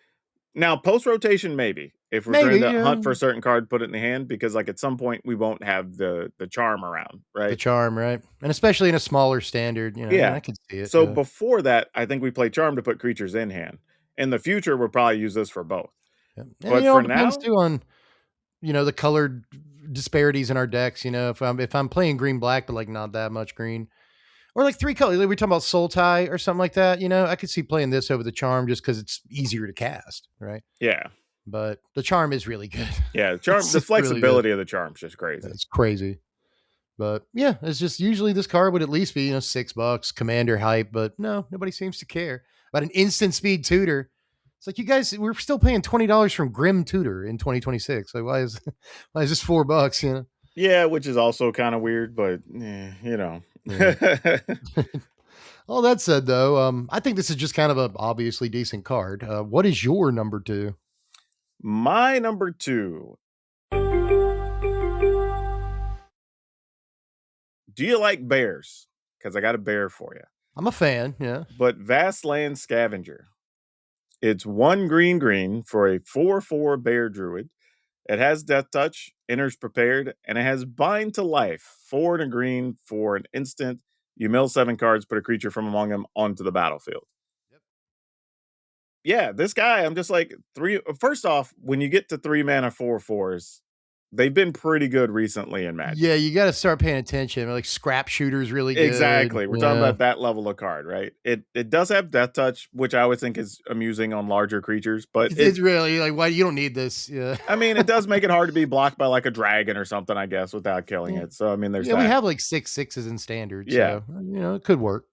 Now, post rotation, maybe, if we're trying maybe, to yeah, hunt for a certain card, put it in the hand, because, like, at some point, we won't have the charm around, the right? charm, right? And especially in a smaller standard, yeah, Yeah. I could see it, So, yeah. before that, I think we play charm to put creatures in hand. In the future, we'll probably use this for both. Yeah, and But it all for depends now, too on, the colored disparities in our decks, if I'm playing green black, but, like, not that much green, or, like, 3 colors, like, we're talking about Soul Tie or something like that, I could see playing this over the charm just because it's easier to cast, right? yeah. But the charm is really good. Yeah, charm, It's the just really good. flexibility of the charm's just crazy. It's crazy. But yeah, it's just usually this card would at least be, $6, commander hype, but no, nobody seems to care about an instant speed tutor. It's like you guys, we're still paying $20 from Grim Tutor in 2026. Like, why is why is this $4? Yeah, which is also kinda weird, but, Yeah. All that said, though, I think this is just kind of a obviously decent card. What is your number two? My number 2. Do you like bears? Because I got a bear for you. I'm a fan. Yeah. But Vastlands Scavenger. It's 1 green green for a 4/4 bear druid. It has Death Touch, enters prepared, and it has Bind to Life, 4 and a green for an instant. You mill 7 cards, put a creature from among them onto the battlefield. Yep. Yeah, this guy, I'm just like, 3 first off, when you get to 3 mana 4/4s, they've been pretty good recently in Magic. Yeah, you got to start paying attention. Like Scrap Shooter's really good. Exactly. We're talking Yeah. about that level of card, right? It does have Death Touch, which I always think is amusing on larger creatures, but It's really like, why you don't need this. Yeah. I mean, it does make it hard to be blocked by like a dragon or something, I guess, without killing Yeah. it. So I mean, there's Yeah, we that. have like 6/6s in standard, Yeah. so it could work.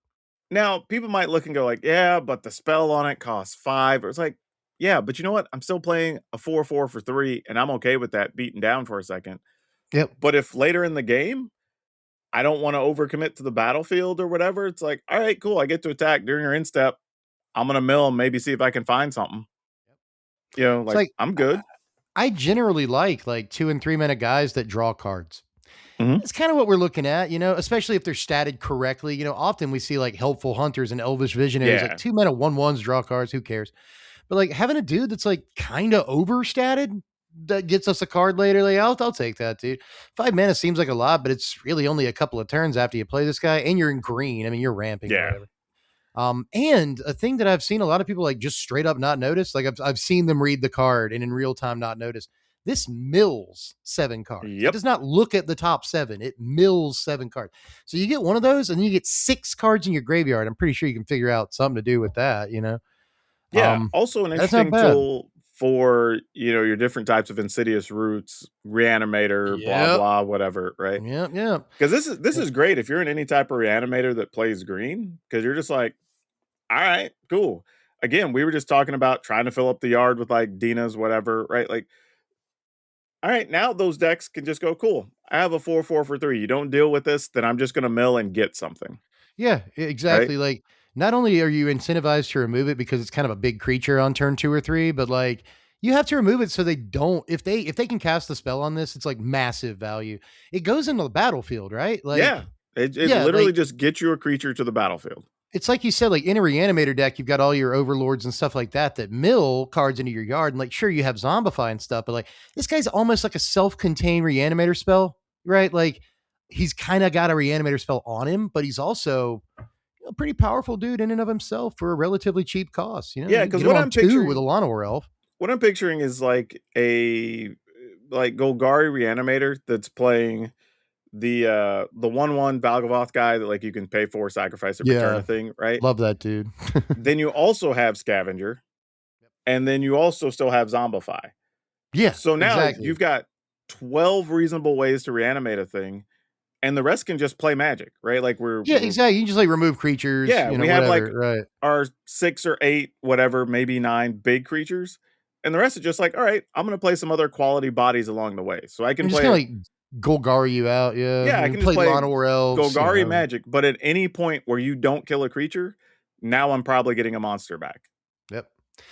Now, people might look and go like, "Yeah, but the spell on it costs 5." Or it's like, "Yeah, but you know what? I'm still playing a 4/4 for 3 and I'm okay with that beating down for a second." Yep. But if later in the game, I don't want to overcommit to the battlefield or whatever, it's like, "All right, cool. I get to attack during your instep. I'm going to mill and maybe see if I can find something." It's Like, like I'm good. I generally like 2 and 3 minute guys that draw cards. Mhm. It's kind of what we're looking at, especially if they're statted correctly. Often we see like helpful hunters and elvish visionaries, like Yeah. 2 mana 1/1s draw cards. Who cares? But like having a dude that's like kind of overstatted that gets us a card later, like I'll take that, dude. 5 mana seems like a lot, but it's really only a couple of turns after you play this guy, and you're in green. I mean, you're ramping or Yeah. whatever. And a thing that I've seen a lot of people like just straight up not notice, like I've seen them read the card and in real time not notice. This mills 7 cards. It Yep. does not look at the top 7. It mills 7 cards. So you get one of those and then you get 6 cards in your graveyard. I'm pretty sure you can figure out something to do with that. Yeah, also an That's not interesting bad. tool for, your different types of insidious roots, reanimator, blah Yep. blah, whatever, right? Yep. Yep. Because this is great if you're in any type of reanimator that plays green, because you're just like, all right, cool. Again, we were just talking about trying to fill up the yard with like Dina's, whatever, right? Like, all right, now those decks can just go, cool. I have a 4/4 for 3. You don't deal with this, then I'm just gonna mill and get something, Yeah, right? exactly. Like, not only are you incentivized to remove it because it's kind of a big creature on turn 2 or 3, but like you have to remove it so they don't if they can cast the spell on this, it's like massive value. It goes into the battlefield, right? Like, Yeah. It yeah, literally like just gets you a creature to the battlefield. it's like you said, like in a reanimator deck, you've got all your overlords and stuff like that mill cards into your yard. And like, sure, you have zombify and stuff, but like this guy's almost like a self-contained reanimator spell, right? Like he's kind of got a reanimator spell on him, but he's also a pretty powerful dude in and of himself for a relatively cheap cost. Yeah, You because get him on 2 with a Llanowar elf. what I'm picturing is like a like Golgari reanimator that's playing the 1/1 Valgavoth guy that like you can pay for, sacrifice or return Yeah, a thing, right? love that dude. Then you also have Scavenger, and then you also still have Zombify. Yeah, So now exactly. you've got 12 reasonable ways to reanimate a thing, and the rest can just play Magic, right? Like Yeah, exactly. You can just like remove creatures, yeah, we have like whatever. Right. our 6 or 8, whatever, maybe 9 big creatures, and the rest is just like, all right, I'm gonna play some other quality bodies along the way. So I can I'm just play gonna like Golgari you out. Yeah. yeah, I And can just play play Lana or Elves, Golgari Magic, but at any point where you don't kill a creature, now I'm probably getting a monster back, Yep.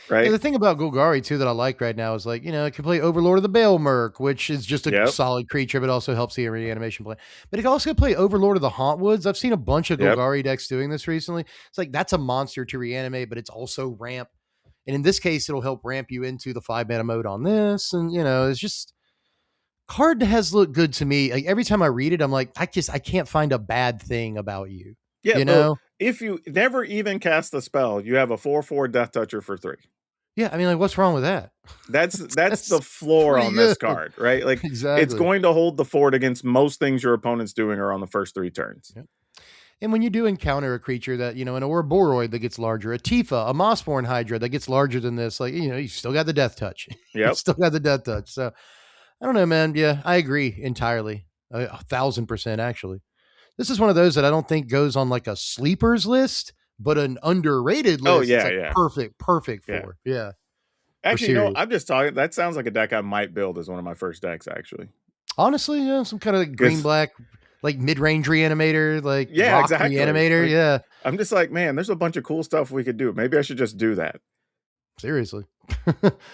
Yeah, right? the thing about Golgari too that I like right now is like, it can play Overlord of the Balemerc, which is just a Yep, solid creature, but also helps the reanimation play. But it can also play Overlord of the Hauntwoods. I've seen a bunch of yep. Golgari decks doing this recently. It's like that's a monster to reanimate, but it's also ramp. And in this case, it'll help ramp you into the 5-mana mode on this. And it's just card has looked good to me. Like every time I read it, I'm like, I can't find a bad thing about you. Yeah, You though know? if you never even cast the spell, you have a 4/4 Death Toucher for 3. Yeah, I mean, like, what's wrong with that? That's That's the floor pretty on this good. card, right? Like it's Exactly. going to hold the fort against most things your opponent's doing are on the first 3 turns. Yep. And when you do encounter a creature that, an Ouroboros that gets larger, a Tifa, a Mossborn Hydra that gets larger than this, like, you still got the death touch. You Yep. still got the death touch. So I don't know, man. Yeah, I agree entirely. 1,000% actually. This is one of those that I don't think goes on like a sleepers list, but an underrated Oh list. It's yeah, like yeah. perfect Yeah. for. Yeah, for Actually, serious. I'm just talking that sounds like a deck I might build as one of my first decks actually. Honestly, yeah, some kind of green 'Cause black, like mid-range reanimator, like yeah, rock exactly. reanimator. Like Yeah, I'm just like, man, there's a bunch of cool stuff we could do. Maybe I should just do that. seriously.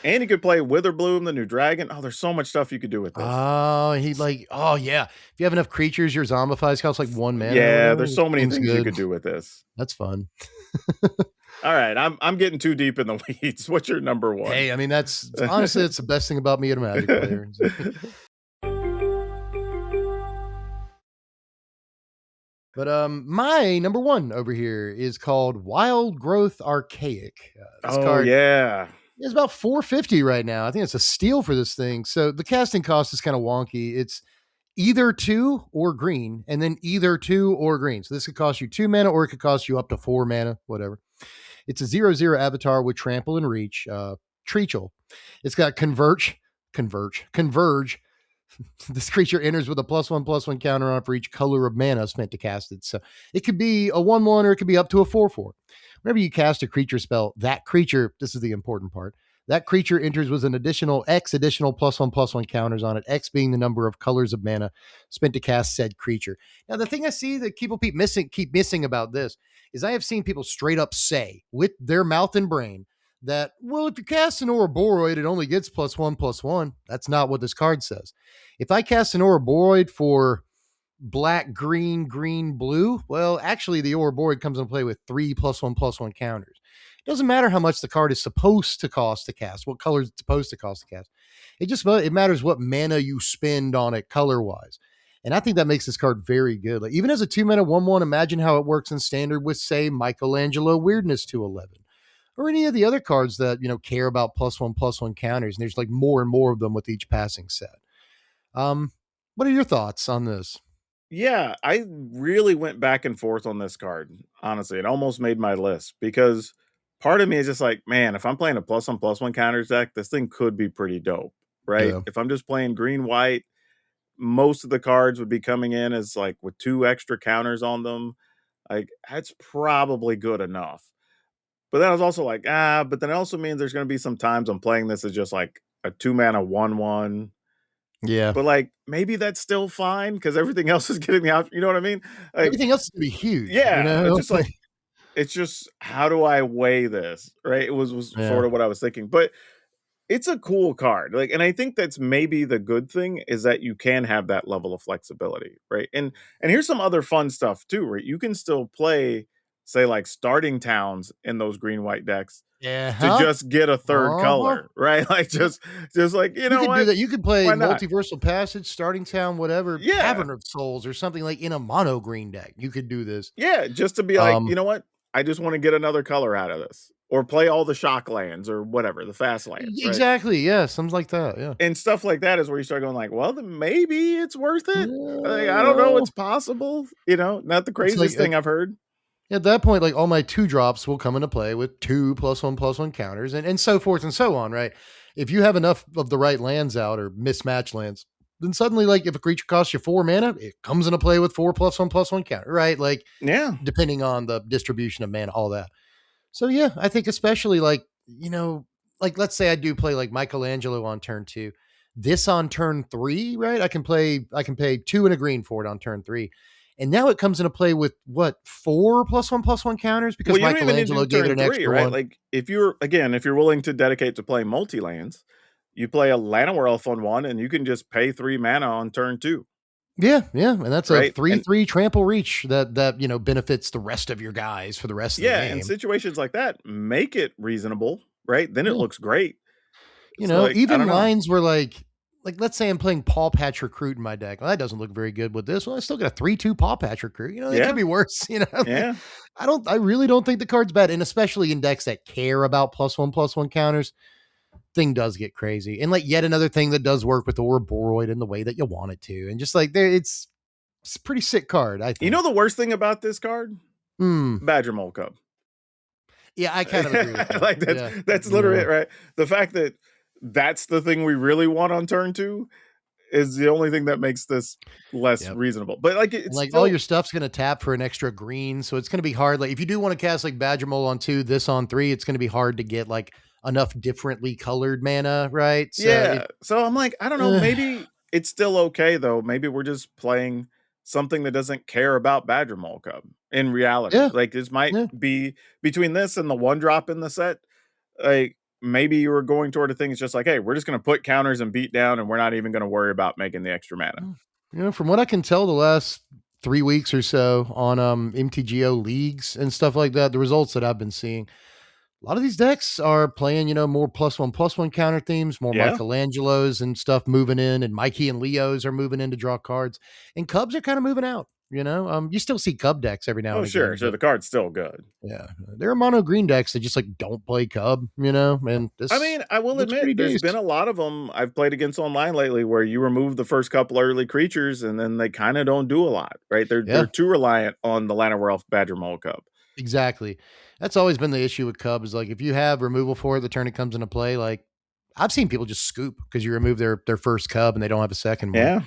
And you could play Witherbloom, the new dragon. Oh, there's so much stuff you could do with this. Oh yeah. If you have enough creatures, your zombifies costs like 1 mana or Yeah, whatever. there's so many Seems things you good. could do with this. That's fun. All right, I'm getting too deep in the weeds. What's your number 1? Hey, I mean, that's honestly, it's the best thing about me and a Magic player. But my number 1 over here is called Wildgrowth Archaic. This Oh card yeah. is about 450 right now. I think it's a steal for this thing. So the casting cost is kind of wonky. It's either 2 or green, and then either 2 or green. So this could cost you 2 mana, or it could cost you up to 4 mana, whatever. It's a 0/0 avatar with trample and reach. Treachel. It's got converge. This creature enters with a +1/+1 counter on it for each color of mana spent to cast it. So it could be a 1/1 or it could be up to a 4/4. Whenever you cast a creature spell, that creature, this is the important part, that creature enters with an additional +1/+1 counters on it, X being the number of colors of mana spent to cast said creature. Now, the thing I see that people keep missing about this is I have seen people straight up say with their mouth and brain that, well, if you cast an Ouroboros, it only gets +1/+1. That's not what this card says. If I cast an Ouroboros for black, green, blue, well, actually, the Ouroboros comes into play with 3 +1/+1 counters. It doesn't matter how much the card is supposed to cost to cast, what color it's supposed to cost to cast. It matters what mana you spend on it color wise. And I think that makes this card very good. Like even as a 2-mana 1/1, imagine how it works in standard with, say, Michelangelo Weirdness to 11. Or any of the other cards that, care about +1/+1 counters. And there's like more and more of them with each passing set. What are your thoughts on this? Yeah, I really went back and forth on this card. Honestly, it almost made my list because part of me is just like, man, if I'm playing a +1/+1 counters deck, this thing could be pretty dope, right? Yeah. If I'm just playing green white, most of the cards would be coming in as like with 2 extra counters on them. Like that's probably good enough. But then I was also like, but then it also means there's going to be some times I'm playing this as just like a 2-mana 1/1. Yeah. But like maybe that's still fine because everything else is getting the option. You know what I mean? Like, Everything else is going to be huge. yeah, it's just how do I weigh this? Right? It was Yeah. sort of what I was thinking. But it's a cool card. Like, and I think that's maybe the good thing is that you can have that level of flexibility, right? And here's some other fun stuff too, right? You can still play, say, like starting towns in those green white decks Yeah. to just get a third color, right? Like just like, you You know could do what? that. You could play Why not? Multiversal Passage, Starting Town, whatever, Yeah. Cavern of Souls, or something like in a mono green deck. You could do this. Yeah, just to be like, you know what? I just want to get another color out of this. Or play all the shock lands or whatever, the fast lands, right? Exactly. Yeah. Something like that. Yeah. And stuff like that is where you start going like, well, then maybe it's worth it. Like, I don't know, Well, it's possible, not the it's craziest like thing I've heard. at that point, like all my 2-drops will come into play with 2 +1/+1 counters and so forth and so on, right? If you have enough of the right lands out or mismatched lands, then suddenly, like, if a creature costs you 4 mana, it comes into play with 4+1/+1 counter, right? Like, Yeah. depending on the distribution of mana, all that. So yeah, I think especially like, like let's say I do play like Michelangelo on turn 2. This on turn 3, right? I can pay 2 and a green for it on turn 3. And now it comes into play with what, 4+1/+1 counters Well, because you don't even need to Michelangelo do gave it turn an 3, extra right? one. Like if you're willing to dedicate to playing multi-lands, you play a Llanowar Elf on 1 and you can just pay 3 mana on turn 2, Yeah, yeah, and that's a right? And 3/3 trample reach that benefits the rest of your guys for the rest of the yeah, in game. situations like that, make it reasonable, right? Then it Yeah. looks great. So like, I Even don't know. lines where like let's say I'm playing Paw Patch Recruit in my deck. Well, that doesn't look very good with this. Well, I still got a 3/2 Paw Patch Recruit. It could Yeah, be worse. Like yeah. I really don't think the card's bad. And especially in decks that care about +1/+1 counters, thing does get crazy. And like yet another thing that does work with the Ouroboros in the way that you want it to. And just like there, it's a pretty sick card, I You know think. the worst thing about this card? Hmm. Badger Mole Cub. Yeah, I kind of agree with that. Like Yeah. that's literally Yeah. it, right? The fact that that's the thing we really want on turn 2 is the only thing that makes this less Yep. reasonable. But like And it's like all your still stuff's gonna tap for an extra green, so it's gonna be hard. Like if you do want to cast like Badger Mole on 2, this on 3, it's gonna be hard to get like enough differently colored mana, right? So yeah. So I'm like, I don't know, uh, maybe it's still okay though. Maybe we're just playing something that doesn't care about Badger Mole Cub in reality. yeah, Like this might yeah. be between this and the one drop in the set, like maybe you were going toward a thing it's just like, hey, we're just gonna put counters and beat down and we're not even gonna worry about making the extra mana. Mm. From what I can tell, the last 3 weeks or so on MTGO leagues and stuff like that, the results that I've been seeing, a lot of these decks are playing, more +1/+1 counter themes, more Yeah. Michelangelos and stuff moving in, and Mikey and Leos are moving in to draw cards, and Cubs are kind of moving out. You still see Cub decks every now Oh, and sure. again, So but the card's still good. yeah, there are mono green decks that just like don't play Cub, and I this mean, I will looks admit pretty there's been decent. a lot of them I've played against online lately where you remove the first couple early creatures and then they kind of don't do a lot, right? They're Yeah, too reliant on the Llanowar Elf Badger Mole Cub. exactly. That's always been the issue with Cub is like if you have removal for it, the turn it comes into play, like I've seen people just scoop because you remove their first Cub and they don't have a second one. Yeah.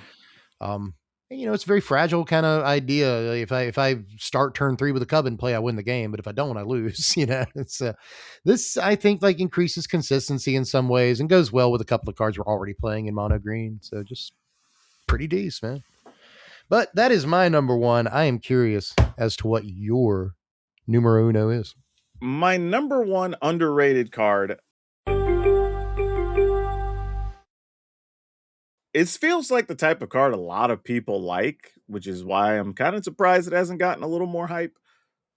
Um, and, it's a very fragile kind of idea. Like, if I start turn 3 with a Cub in play, I win the game. But if I don't, I lose. It's this I think like increases consistency in some ways and goes well with a couple of cards we're already playing in mono green. So just pretty decent, man. But that is my number one. I am curious as to what your numero uno is. My number one underrated card. It feels like the type of card a lot of people like, which is why I'm kind of surprised it hasn't gotten a little more hype.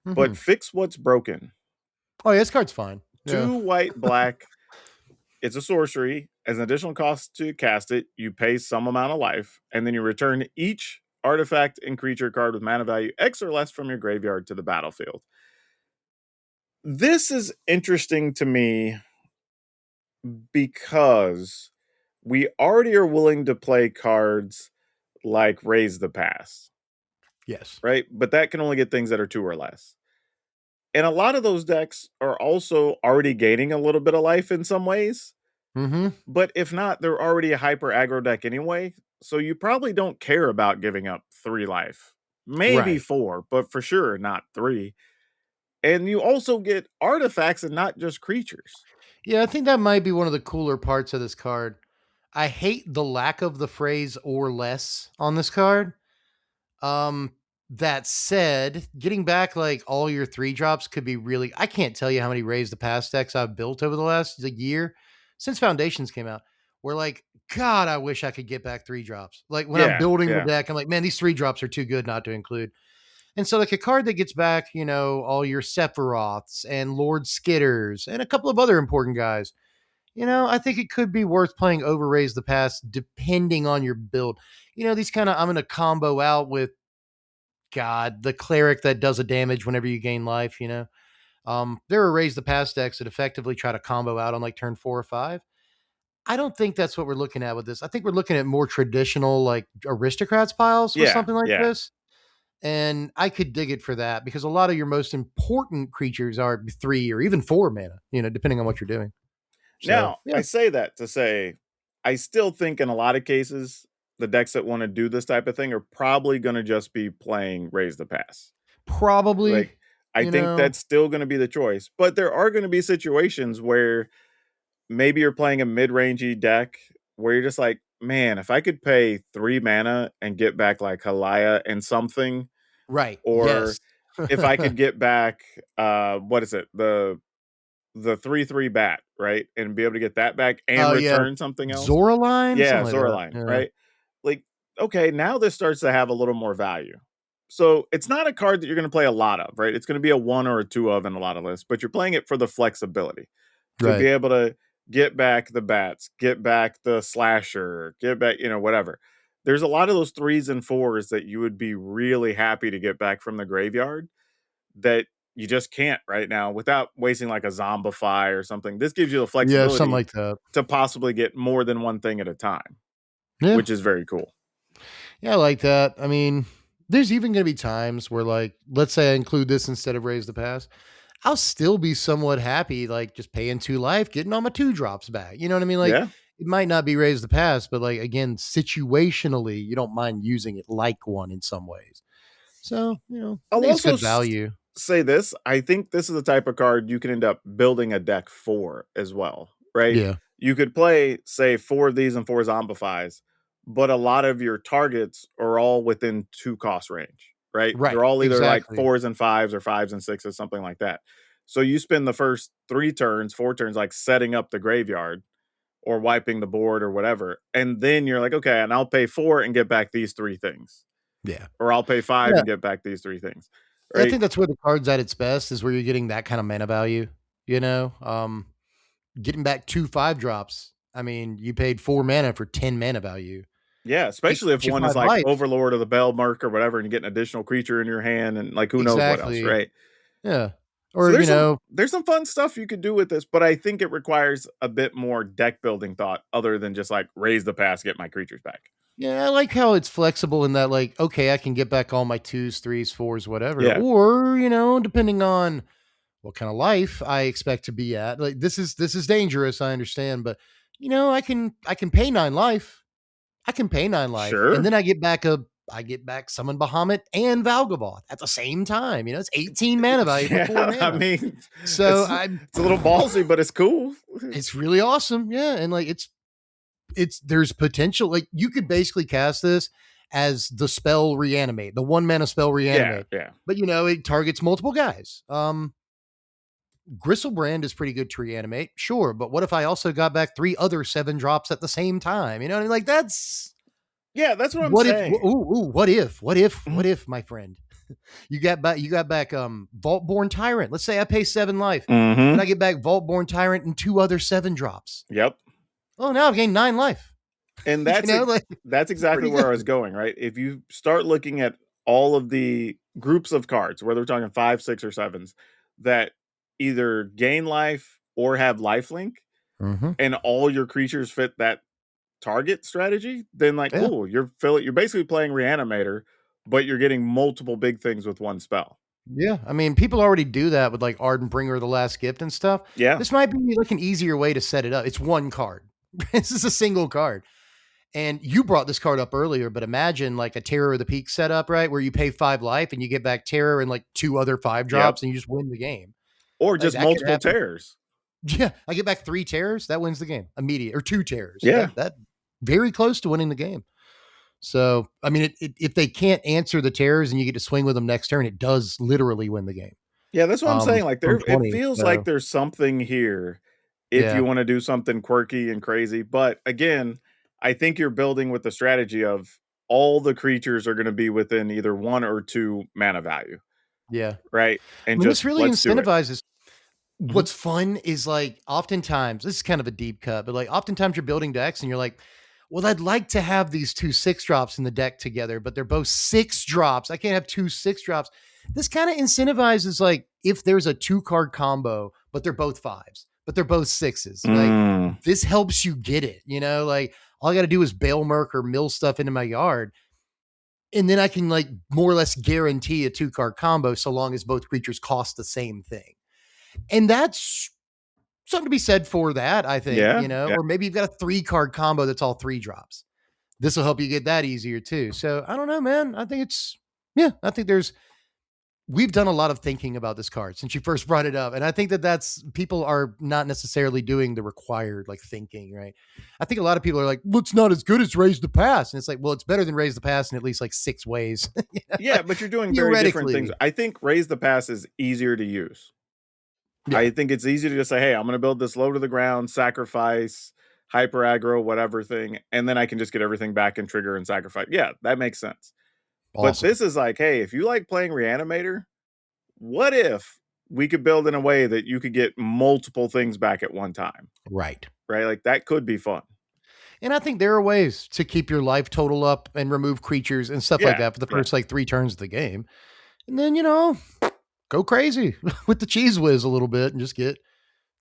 Mm-hmm. But Fix What's Broken. Oh, yeah, this card's fine. Yeah. 2 white, black. It's a sorcery. As an additional cost to cast it, you pay some amount of life, and then you return each artifact and creature card with mana value X or less from your graveyard to the battlefield. This is interesting to me because we already are willing to play cards like Raise the Past, Yes. right? But that can only get things that are 2 or less. And a lot of those decks are also already gaining a little bit of life in some ways. Mm-hmm. But if not, they're already a hyper aggro deck anyway. So you probably don't care about giving up 3 life. Maybe Right. 4, but for sure not 3. And you also get artifacts and not just creatures. Yeah, I think that might be one of the cooler parts of this card. I hate the lack of the phrase or less on this card. Um, that said, getting back like all your 3 drops could be really, I can't tell you how many Raise the Past decks I've built over the last year since Foundations came out. Where like, God, I wish I could get back 3 drops. Like when I'm Yeah, building the yeah. deck, I'm like, man, these 3 drops are too good not to include. And so, like a card that gets back, all your Sephiroths and Lord Skitters and a couple of other important guys, I think it could be worth playing over Raise the Past depending on your build. These kind of, I'm going to combo out with God, the cleric that does a damage whenever you gain life, there are Raise the Past decks that effectively try to combo out on like turn 4 or 5. I don't think that's what we're looking at with this. I think we're looking at more traditional, like aristocrats piles with Yeah, something like yeah. this. And I could dig it for that because a lot of your most important creatures are 3 or even 4 mana, depending on what you're doing. So, Now, yeah. I say that to say I still think in a lot of cases the decks that want to do this type of thing are probably going to just be playing Raise the Pass. Probably, Like, I think that's still going to be the choice, but there are going to be situations where maybe you're playing a mid-rangey deck where you're just like, man, if I could pay 3 mana and get back like Halaya and something, right. or Yes. if I could get back what is it? The 3/3 bat, right? And be able to get that back and Oh, yeah. return something else. Zoraline? Yeah, Something like that. Zoraline, Yeah. right? Like, okay, now this starts to have a little more value. So it's not a card that you're going to play a lot of, right? It's going to be a one or a two of in a lot of lists, but you're playing it for the flexibility to be Right. able to get back the bats, get back the slasher, get back, whatever. There's a lot of those 3s and 4s that you would be really happy to get back from the graveyard that you just can't right now without wasting like a zombify or something. This gives you the Yeah, something flexibility like that. to possibly get more than one thing at a time, Yeah. which is very cool. Yeah, I like that. I mean, there's even going to be times where, like, let's say I include this instead of Raise the Pass. I'll still be somewhat happy, like just paying 2 life, getting all my 2 drops back. You know what I mean? Like, Yeah, it might not be Raise the Pass, but like, again, situationally, you don't mind using it like one in some ways. So, I I'll think it's also good value. say this. I think this is the type of card you can end up building a deck for as well, right? Yeah. You could play, say, 4 of these and 4 zombifies, but a lot of your targets are all within 2 cost range, right? Right. They're all either like Exactly. 4s and 5s or 5s and 6s, something like that. So you spend the first 3 turns, 4 turns, like setting up the graveyard or wiping the board or whatever. And then you're like, okay, and I'll pay 4 and get back these 3 things, Yeah. or I'll pay 5 Yeah. and get back these 3 things, Yeah, I right? think that's where the card's at its best is where you're getting that kind of mana value, getting back 2 5 drops. I mean, you paid 4 mana for 10 mana value. Yeah, It especially if cost you one is 5 like life. Overlord of the Bellmark or whatever, and you get an additional creature in your hand and like who knows what else, Exactly. right? Yeah. So Or, there's some fun stuff you could do with this, but I think it requires a bit more deck building thought other than just like raise the pass, get my creatures back. yeah, I like how it's flexible in that, like, okay, I can get back all my 2s, 3s, 4s, whatever. Yeah, Or, depending on what kind of life I expect to be at. Like this is dangerous, I understand, but I can pay 9 life. I can pay 9 life. And sure. then I get back Summon Bahamut and Valgavoth at the same time. It's 18 mana value for 4 Yeah, I mana. mean, So it's I'm it's a little ballsy, but it's cool. it's really awesome. Yeah. And like there's potential. Like you could basically cast this as the spell reanimate, the 1 mana spell Yeah, reanimate. yeah, But it targets multiple guys. Gristlebrand is pretty good to reanimate, sure, but what if I also got back 3 other 7 drops at the same time? You know what I mean? Like that's yeah. That's what I'm what if saying. what if, my friend, you got back Vaultborn Tyrant. Let's say I pay 7 life. Then I Mm-hmm. get back Vaultborn Tyrant and 2 other 7 drops. Yep. Oh, now I've gained 9 life. And you know, like that's it's exactly pretty where I good. was going, right? If you start looking at all of the groups of cards, whether we're talking 5, 6, or 7s, that either gain life or have lifelink, Mm-hmm. and all your creatures fit that target strategy, then like Yeah. cool. You're basically playing Reanimator, but you're getting multiple big things with one spell. Yeah. I mean, people already do that with like Arden Bringer, the Last Gift and stuff. Yeah. This might be like an easier way to set it up. It's one card. This is a single card. And you brought this card up earlier, but imagine like a Terror of the Peak setup, right? Where you pay 5 life and you get back Terror and like 2 other 5 drops Yep. and you just win the game. Or Like just that could multiple happen. tears. Yeah. I get back 3 terrors. That wins the game immediate, or 2 terrors. Yeah. That very close to winning the game. So, I mean, if they can't answer the terrors and you get to swing with them next turn, it does literally win the game. Yeah, that's what I'm saying. Like From it 20. feels like So, there's something here if you yeah. want to do something quirky and crazy. But again, I think you're building with the strategy of all the creatures are going to be within either 1 or 2 mana value, Yeah. right? I And mean, this just really let's do it. incentivizes. Mhm. What's fun is like oftentimes this is kind of a deep cut, but like oftentimes you're building decks and you're like, well, I'd like to have these 2 6 drops in the deck together, but they're both 6 drops. I can't have 2 6 drops. This kind of incentivizes like if there's a 2 card combo, but they're both 5s, but they're both 6s. Like Mm, this helps you get it, like all I got to do is bail merc or mill stuff into my yard. And then I can like more or less guarantee a 2 card combo so long as both creatures cost the same thing. And that's something to be said for that, I think, yeah, yeah, or maybe you've got a 3 card combo that's all 3 drops. this will help you get that easier too. So I don't know, man. I think it's, yeah, I think we've done a lot of thinking about this card since you first brought it up. And I think that's people are not necessarily doing the required like thinking, right? I think a lot of people are like, well, it's not as good as Raise the Pass. And it's like, well, it's better than Raise the Pass in at least like 6 ways. Yeah, like, but you're doing very different things. theoretically. I think Raise the Pass is easier to use. Yeah. I think it's easy to just say, hey, I'm going to build this low to the ground, sacrifice, hyper aggro, whatever thing, and then I can just get everything back and trigger and sacrifice. Yeah, that makes sense. But Awesome. this is like, hey, if you like playing Reanimator, what if we could build in a way that you could get multiple things back at one time? Right. Right? Like that could be fun. And I think there are ways to keep your life total up and remove creatures and stuff like Yeah. that for the Yeah. first like 3 turns of the game. And then, go crazy with the cheese whiz a little bit and just get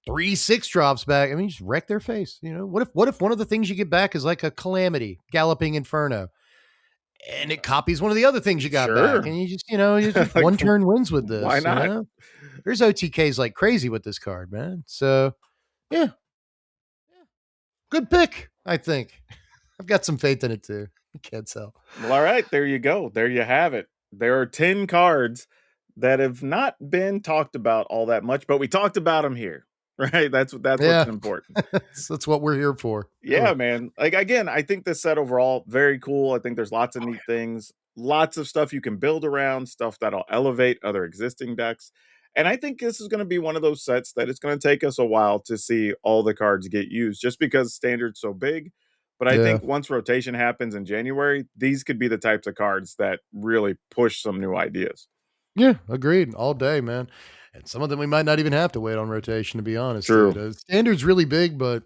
3 6 drops back. I mean, just wreck their face. What if one of the things you get back is like a Calamity, Galloping Inferno, and it copies one of the other things you got back, Sure. and you just Like, one turn wins with why this. not? There's OTKs like crazy with this card, man. So yeah, good pick. I think I've got some faith in it too. Can't tell. Well, all right, there you go. There you have it. There are 10 cards that have not been talked about all that much, but we talked about them here. Right? That's what's Yeah, important. that's what we're here for. Really. Yeah, man. Like again, I think this set overall very cool. I think there's lots of neat things, lots of stuff you can build around, stuff that'll elevate other existing decks. And I think this is going to be one of those sets that it's going to take us a while to see all the cards get used just because standard's so big. But I Yeah. think once rotation happens in January, these could be the types of cards that really push some new ideas. Yeah, agreed. All day, man. And some of them we might not even have to wait on rotation, to be honest, dude. True. Standard's really big, but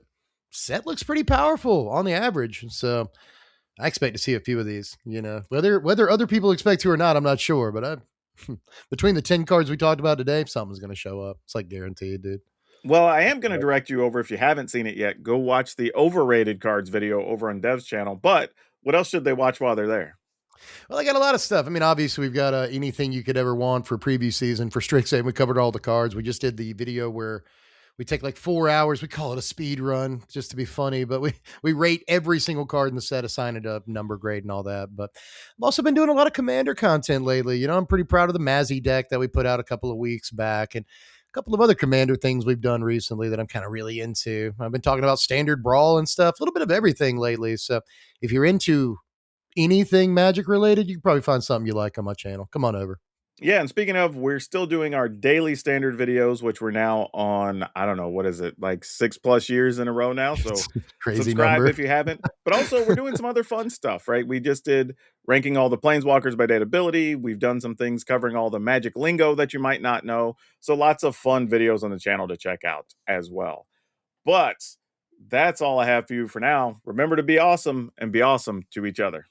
set looks pretty powerful on the average. So I expect to see a few of these. Whether other people expect to or not, I'm not sure. But between the 10 cards we talked about today, something's going to show up. It's like guaranteed, dude. Well, I am going to direct you over, if you haven't seen it yet, go watch the overrated cards video over on Dev's channel. But what else should they watch while they're there? Well, I got a lot of stuff. I mean, obviously, we've got anything you could ever want for preview season for Strixhaven. We covered all the cards. We just did the video where we take like 4 hours. We call it a speed run just to be funny, but we rate every single card in the set, assign it a number grade and all that. But I've also been doing a lot of commander content lately. I'm pretty proud of the Mazzy deck that we put out a couple of weeks back, and a couple of other commander things we've done recently that I'm kind of really into. I've been talking about standard brawl and stuff, a little bit of everything lately. So if you're into anything magic related, you can probably find something you like on my channel. Come on over. Yeah, and speaking of, we're still doing our daily standard videos, which we're now on, I don't know, what is it, like 6+ years in a row now. So Crazy subscribe number. if you haven't. But also, we're doing some other fun stuff, right? We just did ranking all the planeswalkers by datability. We've done some things covering all the magic lingo that you might not know. So lots of fun videos on the channel to check out as well. But that's all I have for you for now. Remember to be awesome and be awesome to each other.